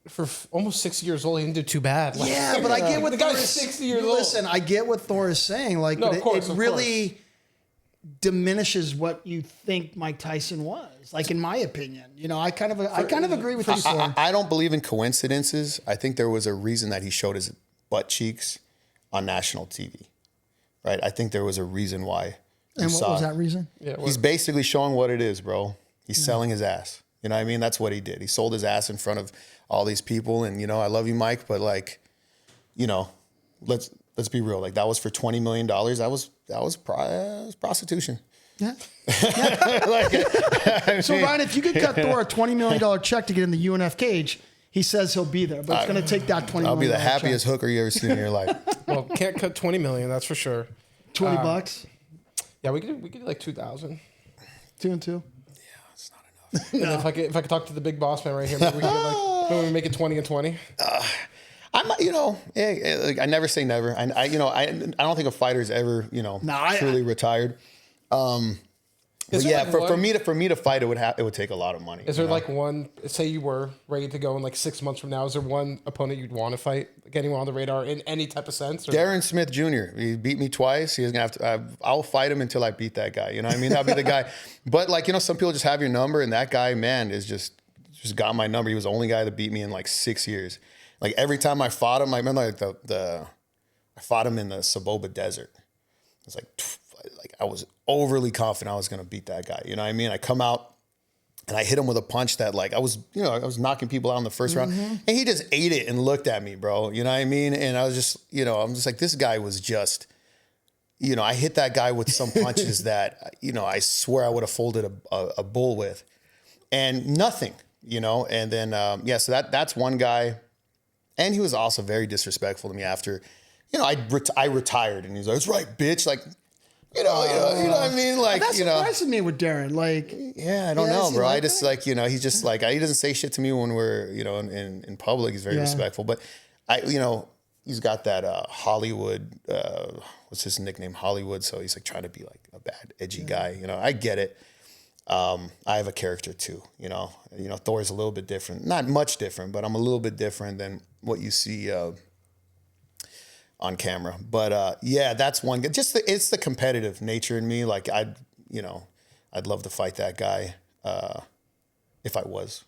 for almost 60 years old, he didn't do too bad. Like, Yeah, but I get what the Thor guy's is 60 years old. Listen, I get what Thor is saying. Like, No, but of course, it of really diminishes what you think Mike Tyson was. Like, in my opinion, I kind of agree with you, Thor. I don't believe in coincidences. I think there was a reason that he showed his butt cheeks on national TV, right? I think there was a reason why. And what was that reason? Yeah, He's basically showing what it is, bro. He's selling his ass. You know what I mean? That's what he did. He sold his ass in front of all these people. And, I love you, Mike, but like, let's be real. Like, that was for $20 million. That was prostitution. Yeah. Like, So, Ryan, if you could cut Thor a $20 million check to get in the UNF cage, he says he'll be there, but it's going to take that $20 million. I'll be the happiest hooker you ever seen in your life. Well, can't cut 20 million, that's for sure. $20? Yeah, we could do like 2,000. 2 and 2? It's not enough. And if I could talk to the big boss man right here, maybe we could maybe we make it 20 and 20. I never say never. I don't think a fighter's ever, truly retired. But yeah, for me to fight, it would take a lot of money. Is there like one? Say you were ready to go in like 6 months from now. Is there one opponent you'd want to fight? Like anyone on the radar in any type of sense? Or? Darren Smith Jr. He beat me twice. He's gonna have to. I'll fight him until I beat that guy. You know what I mean? That'll be the guy. But like some people just have your number, and that guy, man, is just got my number. He was the only guy that beat me in like 6 years. Like every time I fought him, I remember like I fought him in the Saboba Desert. It was like I was overly confident I was going to beat that guy. You know what I mean? I come out and I hit him with a punch that like I was knocking people out in the first round, and he just ate it and looked at me, bro. You know what I mean? And I was just, I'm just like, this guy was just, I hit that guy with some punches that, I swear I would have folded a bull with, and nothing, And then so that's one guy, and he was also very disrespectful to me after, I retired, and he's like, "That's right, bitch," like. You know what I mean? Like, that surprises me with Darren. Like, yeah, I don't know, bro. Like I just like, he's just like, he doesn't say shit to me when we're, in public. He's very respectful, but he's got that Hollywood. What's his nickname? Hollywood. So he's like trying to be like a bad, edgy guy. I get it. I have a character too. Thor's a little bit different, not much different, but I'm a little bit different than what you see. On camera, but that's one. Just it's the competitive nature in me. Like I'd love to fight that guy if I was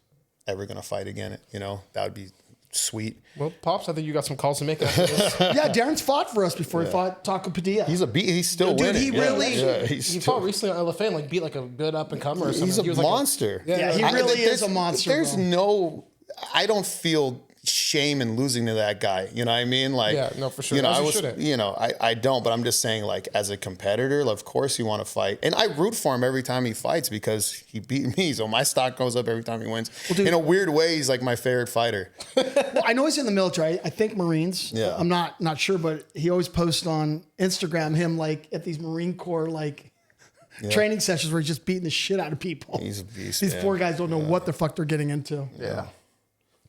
ever gonna fight again. That would be sweet. Well, Pops, I think you got some calls to make after this. Yeah, Darren's fought for us before he fought Taco Padilla. He's still Dude, winning. he really he fought recently on LFA and like beat like a good up and comer or something. He's a was monster. He really is a monster. There's bro. I don't feel shame in losing to that guy. You know what I mean? Like, Yeah, no, for sure. You know, As I you was, shouldn't. you know, I don't, but I'm just saying, like, as a competitor, of course you want to fight. And I root for him every time he fights because he beat me. So my stock goes up every time he wins. Well, dude, in a weird way, he's like my favorite fighter. Well, I know he's in the military. I think Marines. Yeah. I'm not sure, but he always posts on Instagram him like at these Marine Corps like training sessions where he's just beating the shit out of people. He's a beast. These man. poor guys don't know what the fuck they're getting into. Yeah.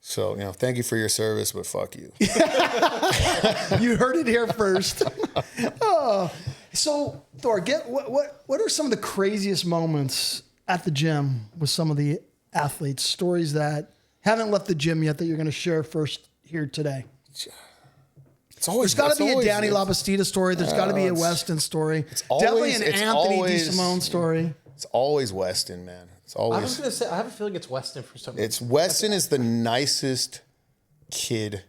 So, you know, thank you for your service, but fuck you. You heard it here first. So Thor, what are some of the craziest moments at the gym with some of the athletes? Stories that haven't left the gym yet that you're going to share first here today. It's always There's got to be a always- Danny Labastida story. There's got to be a Weston story. Definitely an Anthony DeSimone story. It's always Weston, man. It's I was always. gonna say I have a feeling it's Weston for some reason. It's Weston is the nicest kid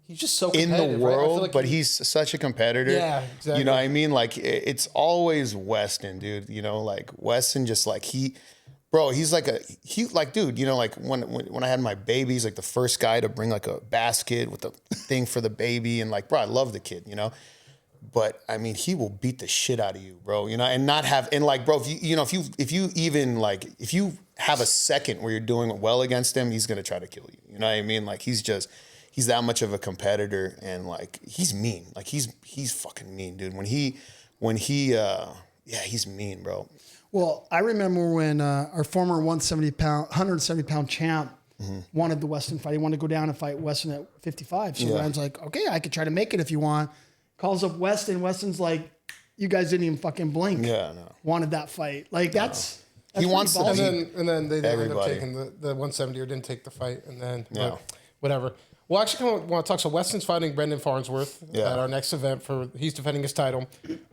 He's just so in the competitive, right? I feel world, like but he's such a competitor. Yeah, exactly. You know what I mean? Like it's always Weston, dude. You know, like Weston, just like he's like dude. You know, like when I had my babies, like the first guy to bring like a basket with a thing for the baby, and like, bro, I love the kid. You know. But I mean, he will beat the shit out of you, bro. You know, and not have, and like, bro, if you have a second where you're doing well against him, he's gonna try to kill you. You know what I mean? Like he's that much of a competitor, and like he's mean. Like he's fucking mean, dude. He's mean, bro. Well, I remember when our former 170 pound champ wanted the Weston fight. He wanted to go down and fight Weston at 55. So Ryan's like, okay, I could try to make it if you want. Calls up Weston. Weston's like, you guys didn't even fucking blink. Yeah, no. Wanted that fight. Like that's He wants pretty to ballsy. and then they ended up Everybody. taking the 170 or didn't take the fight, and then Yeah. whatever. Well, actually, I want to talk. So Weston's fighting Brendan Farnsworth at our next event he's defending his title.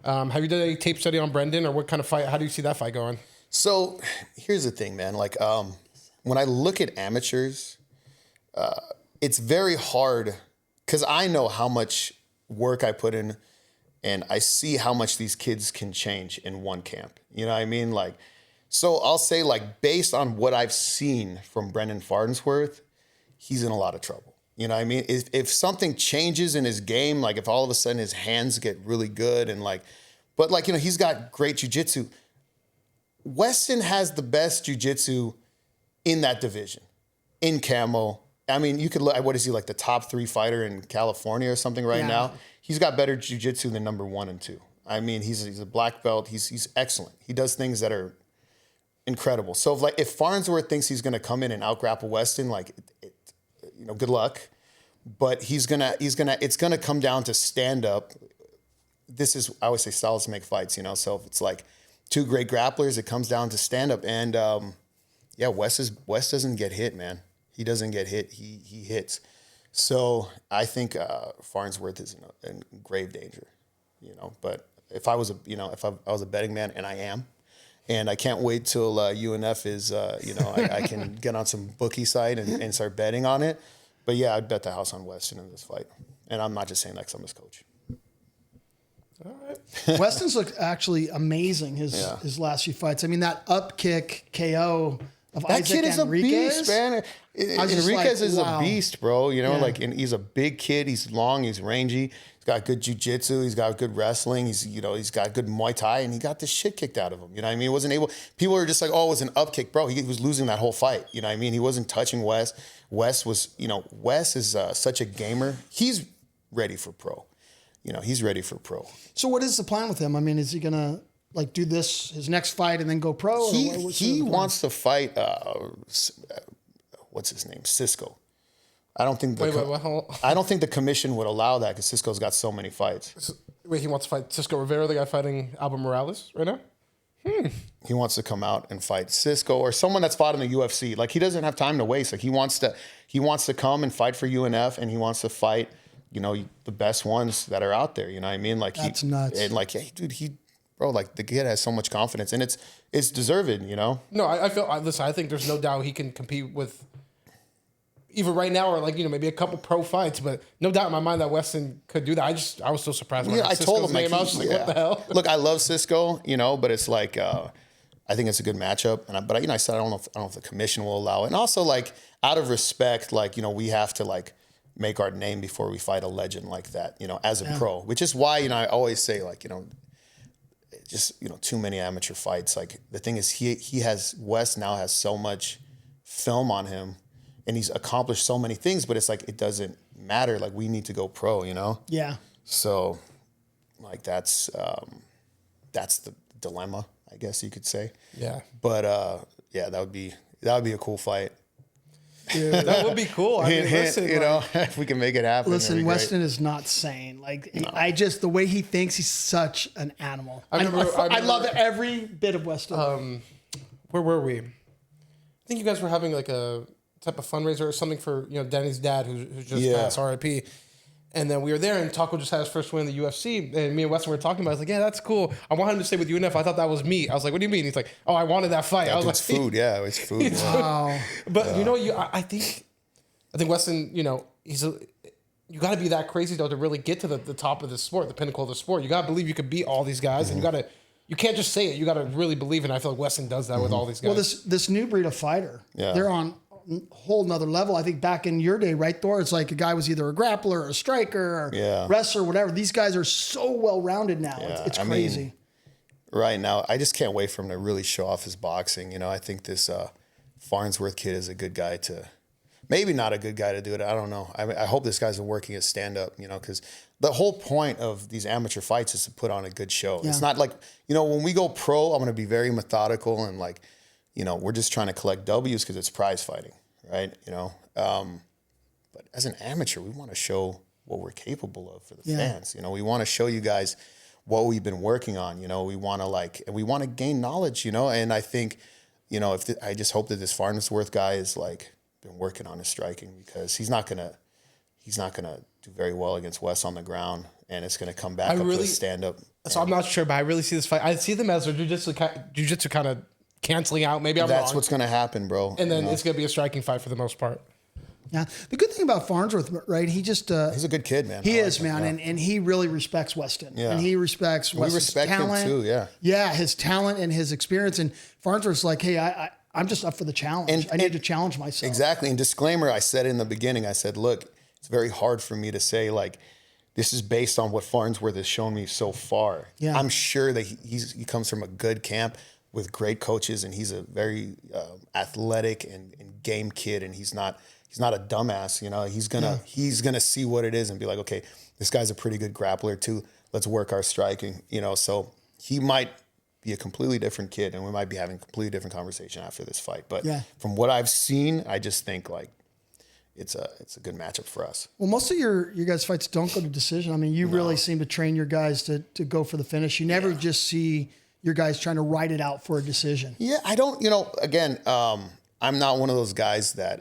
Have you done any tape study on Brendan, or what kind of fight? How do you see that fight going? So here's the thing, man. Like when I look at amateurs, it's very hard because I know how much work I put in, and I see how much these kids can change in one camp. You know what I mean? Like, so I'll say, like, based on what I've seen from Brendan Farnsworth, he's in a lot of trouble. You know what I mean? If something changes in his game, like if all of a sudden his hands get really good and like, but like, you know, he's got great jiu-jitsu. Weston has the best jiu-jitsu in that division, in camo. I mean, you could look, what is he, like the top 3 fighter in California or something right now? He's got better jiu-jitsu than number 1 and 2. I mean, he's a black belt. He's excellent. He does things that are incredible. So if Farnsworth thinks he's going to come in and out-grapple Weston, like, you know, good luck. But it's gonna come down to stand up. This is, I always say, styles make fights, you know. So if it's like 2 great grapplers, it comes down to stand up. And Wes doesn't get hit, man. He doesn't get hit. He hits. So I think Farnsworth is in grave danger, you know. But if I was a betting man, and I am, and I can't wait till UNF is, I can get on some bookie site and start betting on it. But yeah, I'd bet the house on Weston in this fight. And I'm not just saying that because I'm his coach. All right. Weston's looked actually amazing his last few fights. I mean, that up kick KO of That Isaac kid is Enriquez, a beast, man. was just Enriquez like, is wow. a beast, bro. You know, Yeah. and he's a big kid. He's long. He's rangy. He's got good jiu-jitsu. He's got good wrestling. He's got good Muay Thai, and he got the shit kicked out of him. You know what I mean? He wasn't able. People were just like, oh, it was an up kick, bro. He was losing that whole fight. You know what I mean? He wasn't touching Wes. Wes is such a gamer. He's ready for pro. You know, he's ready for pro. So what is the plan with him? I mean, is he gonna like do this his next fight and then go pro? Or what's He the plan? wants to fight. What's his name? Cisco. I don't think I don't think the commission would allow that because Cisco's got so many fights. Wait, he wants to fight Cisco Rivera, the guy fighting Alba Morales right now? He wants to come out and fight Cisco or someone that's fought in the UFC. Like he doesn't have time to waste. Like he wants to come and fight for UNF, and he wants to fight, you know, the best ones that are out there. You know what I mean? Like That's nuts. And like, yeah, dude, bro, like the kid has so much confidence, and it's deserved. You know? No, listen, I think there's no doubt he can compete with even right now or like, you know, maybe a couple pro fights, but no doubt in my mind that Weston could do that. I was so surprised when I heard told Cisco's him name. I was just like, what the hell? Look, I love Cisco, you know, but it's like I think it's a good matchup. I said I don't know if the commission will allow it. And also, like, out of respect, like, you know, we have to like make our name before we fight a legend like that, as a pro, which is why, I always say like, just, too many amateur fights. Like the thing is Wes now has so much film on him and he's accomplished so many things, but it's like, it doesn't matter. Like we need to go pro, Yeah. So like, that's the dilemma, I guess you could say. Yeah. But yeah, that would be a cool fight. Dude, that would be cool. I mean, listen, if we can make it happen. Listen, Weston is not sane. Like the way he thinks, he's such an animal. I love every bit of Weston. Where were we? I think you guys were having like a type of fundraiser or something for Denny's dad, who's just passed, RIP. And then we were there, and Taco just had his first win in the UFC. And me and Weston were talking about it. I was like, yeah, that's cool. I want him to stay with UNF. I thought that was me. I was like, what do you mean? He's like, oh, I wanted that fight. I was like, it's food. Yeah, it's food. Wow. But I think Weston, you got to be that crazy though to really get to the top of the sport, the pinnacle of the sport. You got to believe you could beat all these guys, and you can't just say it. You got to really believe it. And I feel like Weston does that with all these guys. Well, this new breed of fighter, they're on a whole nother level. I think back in your day, right, Thor, it's like a guy was either a grappler or a striker or wrestler, whatever. These guys are so well-rounded now. Yeah. It's crazy. I mean, right now, I just can't wait for him to really show off his boxing. I think this Farnsworth kid is a good guy to, maybe not a good guy to do it. I don't know. I hope this guy's working his stand-up, because the whole point of these amateur fights is to put on a good show. Yeah. It's not like, when we go pro, I'm going to be very methodical and like, we're just trying to collect W's because it's prize fighting, right? But as an amateur, we want to show what we're capable of for the fans. We want to show you guys what we've been working on. We want to gain knowledge. And I think, I just hope that this Farnsworth guy is like been working on his striking, because he's not gonna do very well against Wes on the ground, and it's gonna come back up to a stand up. So I'm not sure, but I really see this fight. I see them as a jiu-jitsu kind of canceling out. Maybe I'm wrong. That's what's gonna happen, bro. And then it's gonna be a striking fight for the most part. Yeah, the good thing about Farnsworth, right? He just he's a good kid, man. He is, man, and he really respects Weston. Yeah, and he respects Weston's talent. Him too. Yeah, yeah, his talent and his experience. And Farnsworth's like, hey, I'm just up for the challenge. I need to challenge myself. Exactly. And disclaimer, I said in the beginning, I said, look, it's very hard for me to say like this is based on what Farnsworth has shown me so far. Yeah, I'm sure that he comes from a good camp with great coaches, and he's a very athletic and game kid, and he's not a dumbass. He's gonna see what it is and be like, okay, this guy's a pretty good grappler too. Let's work our striking. So he might be a completely different kid, and we might be having a completely different conversation after this fight. But from what I've seen, I just think like it's a good matchup for us. Well, most of your guys' fights don't go to decision. I mean, you really seem to train your guys to go for the finish. You never just see your guys trying to ride it out for a decision. Yeah, I don't. Again, I'm not one of those guys that.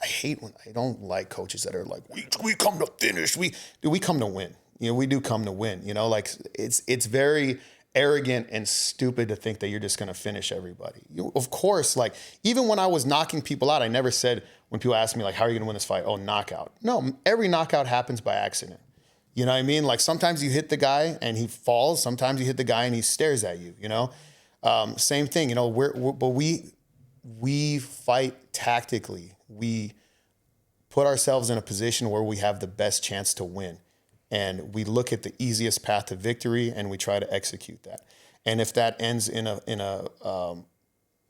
I don't like coaches that are like, we come to finish. We come to win. We do come to win. Like it's very arrogant and stupid to think that you're just going to finish everybody. Of course, like even when I was knocking people out, I never said, when people ask me like, how are you going to win this fight? Oh, knockout. No, every knockout happens by accident. You know what I mean? Like sometimes you hit the guy and he falls. Sometimes you hit the guy and he stares at you, Same thing, but we fight tactically. We put ourselves in a position where we have the best chance to win. And we look at the easiest path to victory and we try to execute that. And if that ends in a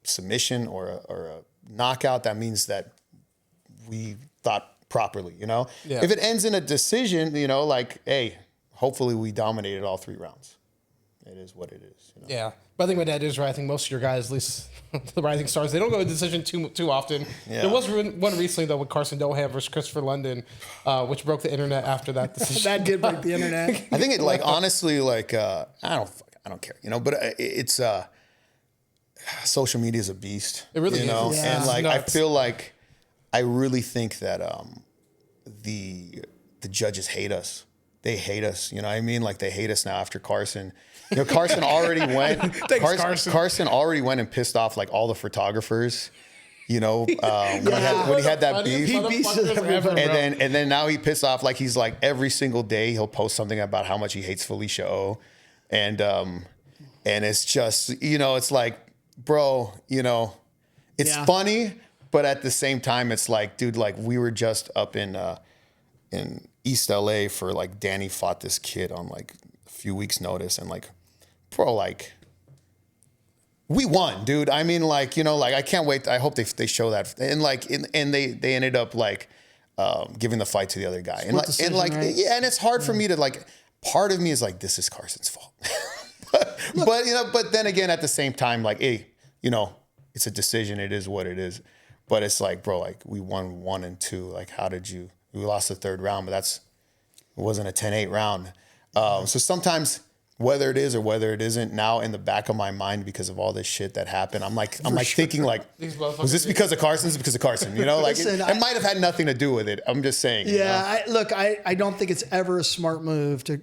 submission or a knockout, that means that we thought properly, Yeah. If it ends in a decision, like, hey, hopefully we dominated all 3 rounds. It is what it is. Yeah. But I think my dad is right. I think most of your guys, at least the rising stars, they don't go to decision too often. Yeah. There was one recently, though, with Carson Doham versus Christopher London, which broke the internet after that decision. That did break the internet. I think it, like, honestly, like, I don't care, but it's social media is a beast. It really is. Yeah. And, like, I feel like I really think that the judges hate us. They hate us. You know what I mean? Like, they hate us now after Carson. Carson already went. Carson already went and pissed off like all the photographers. When he had that beef, he beats and then now he pissed off like he's like every single day he'll post something about how much he hates Felicia O, and it's just it's like, bro, it's funny, But at the same time, it's like, dude, like we were just up in East LA for like Danny fought this kid on like a few weeks notice, and like, bro, like we won, dude. I mean, like, you know, like I can't wait. I hope they show that, and like, and they ended up like giving the fight to the other guy, Decision, right? yeah, and it's hard for me to like. Part of me is like, this is Carson's fault, but you know, but then again, at the same time, like, hey, you know, it's a decision. It is what it is. But it's like, bro, like we won 1 and 2. Like, how did you? We lost the 3rd round, but it wasn't a 10-8 round. So sometimes, whether it is or whether it isn't, now in the back of my mind because of all this shit that happened, I'm like thinking like, was this because of Carson? Is it because of Carson? You know, like Listen, it might have had nothing to do with it. I'm just saying. Yeah, you know? I don't think it's ever a smart move to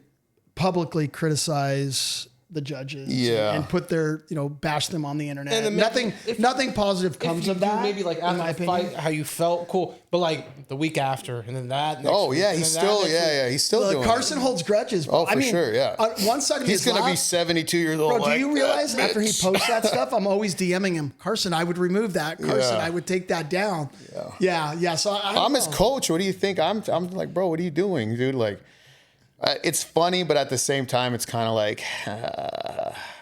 publicly criticize the judges and put their, you know, bash them on the internet. And nothing positive comes of that. Maybe like after the fight, how you felt, cool. But like the week after, and then that. Oh yeah, he's still doing Carson it. holds grudges. Bro. Oh, for sure, yeah. On one side of he's his gonna be 72 years old. Bro, do like, you realize after he bitch. posts that stuff, I'm always DMing him, Carson, I would remove that. Carson, I would take that down. Yeah. So I'm his coach. What do you think? I'm like, bro, what are you doing, dude? Like, it's funny, but at the same time, it's kind of like,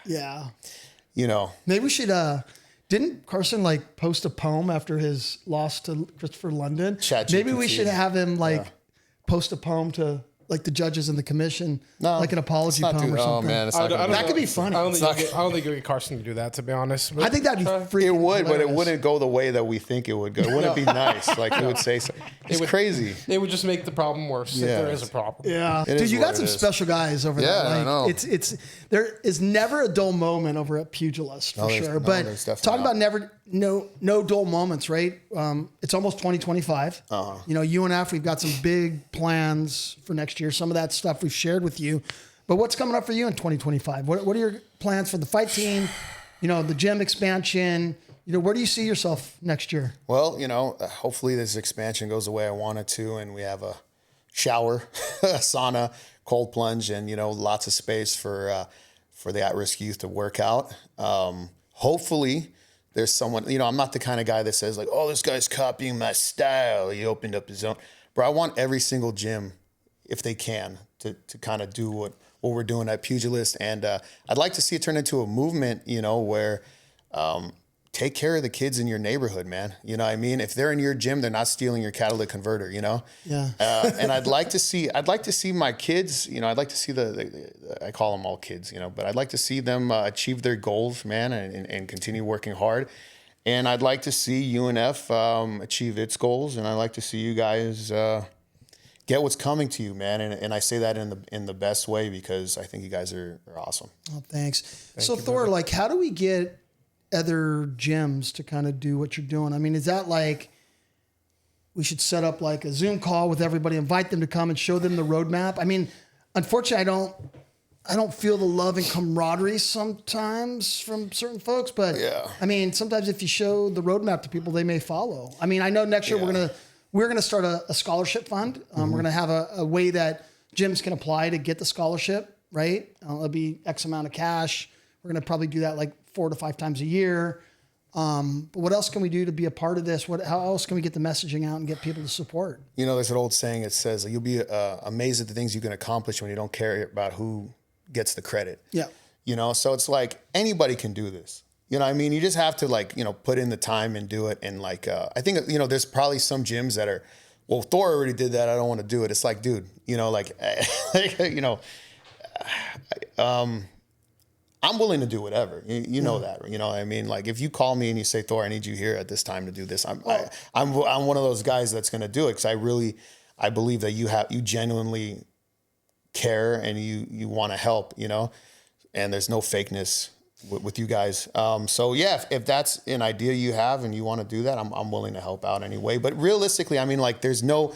yeah. You know, maybe we should. Didn't Carson like post a poem after his loss to Christopher London? Maybe we should have him like post a poem to like the judges and the commission, like an apology poem or something. Oh man, that could be funny. I don't think you'll get Carson to do that, to be honest. But I think that'd be freaking It would, hilarious. but it wouldn't go the way that we think it would go. It wouldn't be nice. Like it would say, it's crazy. It would just make the problem worse if there is a problem. Yeah, It dude, is you what got it some is. special guys over there. Yeah, Like, I know. It's there is never a dull moment over at Pugilist for sure. But there's definitely talking not. about no dull moments, right? It's almost 2025. You know, UNF, we've got some big plans for next year. Some of that stuff we've shared with you. But what's coming up for you in 2025? What are your plans for the fight team? You know, the gym expansion. You know, where do you see yourself next year? Well, you know, hopefully this expansion goes the way I want it to, and we have a shower, a sauna, cold plunge, and you know, lots of space for the at-risk youth to work out. Hopefully, there's someone. You know, I'm not the kind of guy that says like, "Oh, this guy's copying my style." He opened up his own. Bro, I want every single gym, if they can, to kind of do what we're doing at Pugilist, and I'd like to see it turn into a movement. You know, where take care of the kids in your neighborhood, man. You know what I mean? If they're in your gym, they're not stealing your catalytic converter, you know? Yeah. And I'd like to see my kids, you know, I'd like to see I call them all kids, you know, but I'd like to see them achieve their goals, man, and continue working hard. And I'd like to see UNF achieve its goals. And I'd like to see you guys get what's coming to you, man. And I say that in the best way, because I think you guys are awesome. Oh, thanks. So Thor, like, how do we get other gyms to kind of do what you're doing? I mean, is that like we should set up like a Zoom call with everybody, invite them to come and show them the roadmap? I mean, unfortunately, I don't feel the love and camaraderie sometimes from certain folks, but I mean, sometimes if you show the roadmap to people, they may follow. I mean, I know next year we're gonna start a scholarship fund. We're gonna have a way that gyms can apply to get the scholarship, right? It'll be X amount of cash. We're gonna probably do that like 4 to 5 times a year. But what else can we do to be a part of this? How else can we get the messaging out and get people to support? You know, there's an old saying that says, you'll be amazed at the things you can accomplish when you don't care about who gets the credit. Yeah. You know, so it's like anybody can do this. You know what I mean? You just have to like, you know, put in the time and do it. And like, I think, you know, there's probably some gyms that are, well, Thor already did that, I don't want to do it. It's like, dude, you know, like, you know, I'm willing to do whatever. You know that, you know what I mean? Like if you call me and you say, Thor, I need you here at this time to do this. I'm one of those guys that's going to do it. Cause I believe that you genuinely care and you want to help, you know, and there's no fakeness with you guys. So yeah, if that's an idea you have and you want to do that, I'm willing to help out anyway. But realistically, I mean, like there's no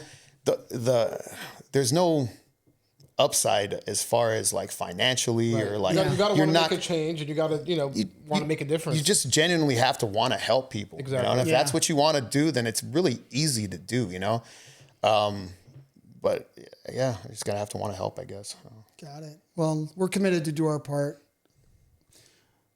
upside as far as like financially or like you got to want to make a change, and you got to want to make a difference. You just genuinely have to want to help people. Exactly. You know? And if that's what you want to do, then it's really easy to do. You know, but yeah, you just gotta have to want to help, I guess. Got it. Well, we're committed to do our part.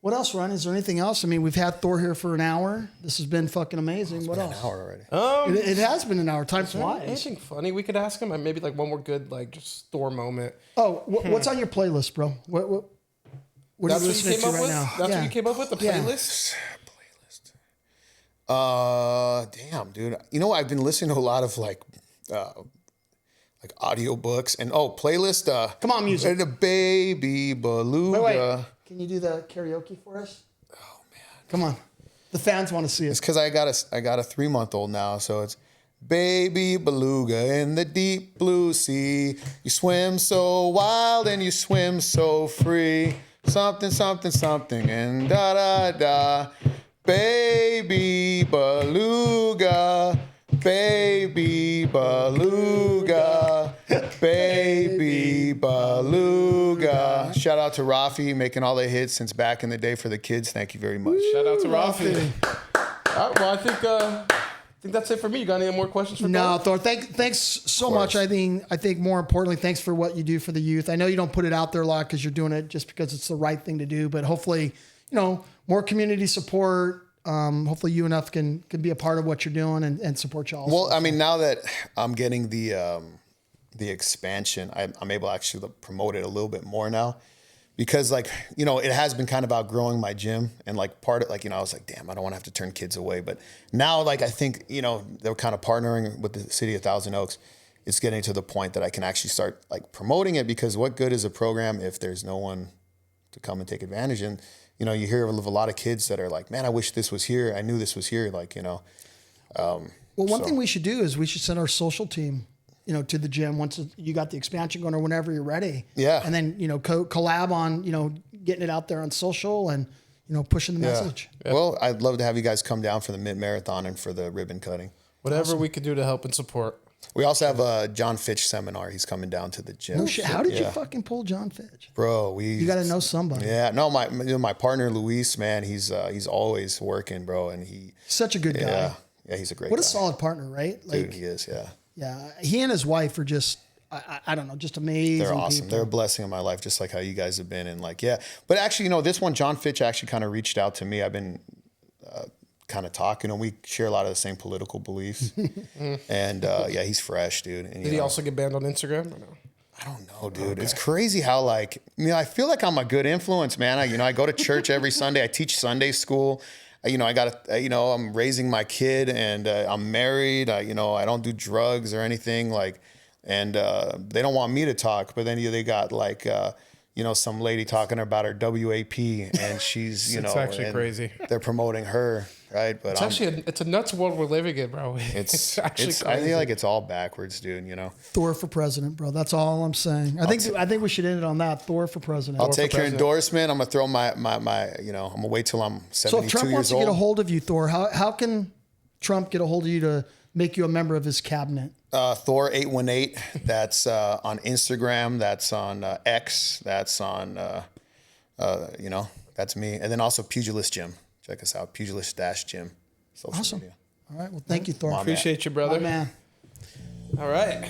What else, Ron? Is there anything else? I mean, we've had Thor here for an hour. This has been fucking amazing. What else? An hour already. It has been an hour. Time flies. Anything funny we could ask him? Maybe like one more good like just Thor moment. Oh, what's on your playlist, bro? What are That's you what you listening came to up right with? now? That's Yeah. what you came up with? The Yeah. playlist? Damn, dude. You know, I've been listening to a lot of like audiobooks and playlist. Come on, music. The Baby Beluga. Wait. Can you do the karaoke for us? Oh man. Come on. The fans want to see It's it. because I got a 3-month-old now, so it's Baby Beluga in the deep blue sea. You swim so wild and you swim so free. Something, something, something, and da da da. Baby Beluga, Baby Beluga, Baby Beluga. Shout out to Rafi making all the hits since back in the day for the kids. Thank you very much. Shout out to Rafi. All right, well, I think that's it for me. You got any more questions for No, Thor? Thor. Thanks so much. I think more importantly, thanks for what you do for the youth. I know you don't put it out there a lot because you're doing it just because it's the right thing to do. But hopefully, more community support. Hopefully, UNF can be a part of what you're doing and support you all. Well, I mean, now that I'm getting the expansion, I'm able to actually promote it a little bit more now. Because it has been kind of outgrowing my gym, and I was like, damn, I don't want to have to turn kids away. But now, I think, they're kind of partnering with the city of Thousand Oaks. It's getting to the point that I can actually start promoting it, because what good is a program if there's no one to come and take advantage? And, you hear of a lot of kids that are like, man, I wish this was here. I knew this was here. Well, one thing we should do is we should send our social team, to the gym once you got the expansion going or whenever you're ready. Yeah. And then, collab on, getting it out there on social and, pushing the message. Yeah. Well, I'd love to have you guys come down for the mid-marathon and for the ribbon cutting. Whatever we could do to help and support. We also have a John Fitch seminar. He's coming down to the gym. No shit. How did you fucking pull John Fitch? Bro, You got to know somebody. Yeah, no, my partner Luis, man, he's always working, bro, and Such a good guy. Yeah, he's a great What guy. a solid partner, right? Dude, he is, yeah. Yeah, he and his wife are just, I don't know, just amazing. They're awesome. People. They're a blessing in my life, just like how you guys have been. And but actually, this one, John Fitch actually kind of reached out to me. I've been kind of talking, and we share a lot of the same political beliefs. And he's fresh, dude. And, Did he also get banned on Instagram or no? I don't know, dude. Okay. It's crazy how I feel like I'm a good influence, man. I go to church every Sunday. I teach Sunday school. I'm raising my kid, and I'm married. I don't do drugs or anything and they don't want me to talk, but then they got some lady talking about her WAP, and she's, It's actually crazy. They're promoting her, right? But it's a nuts world we're living in, bro. It's actually crazy. I feel like it's all backwards, dude, Thor for president, bro. That's all I'm saying. I think we should end it on that. Thor for president. I'll take your endorsement. I'm gonna throw my I'm gonna wait till I'm 72 So if Trump wants years to old. get a hold of you, Thor, how can Trump get a hold of you to make you a member of his cabinet? Thor 818. That's on Instagram. That's on X. That's on that's me. And then also Pugilist Gym. Check us out. Pugilist-Gym. Social Awesome. media. All right. Well, thank you, Thor. Appreciate you, brother. My man. All right.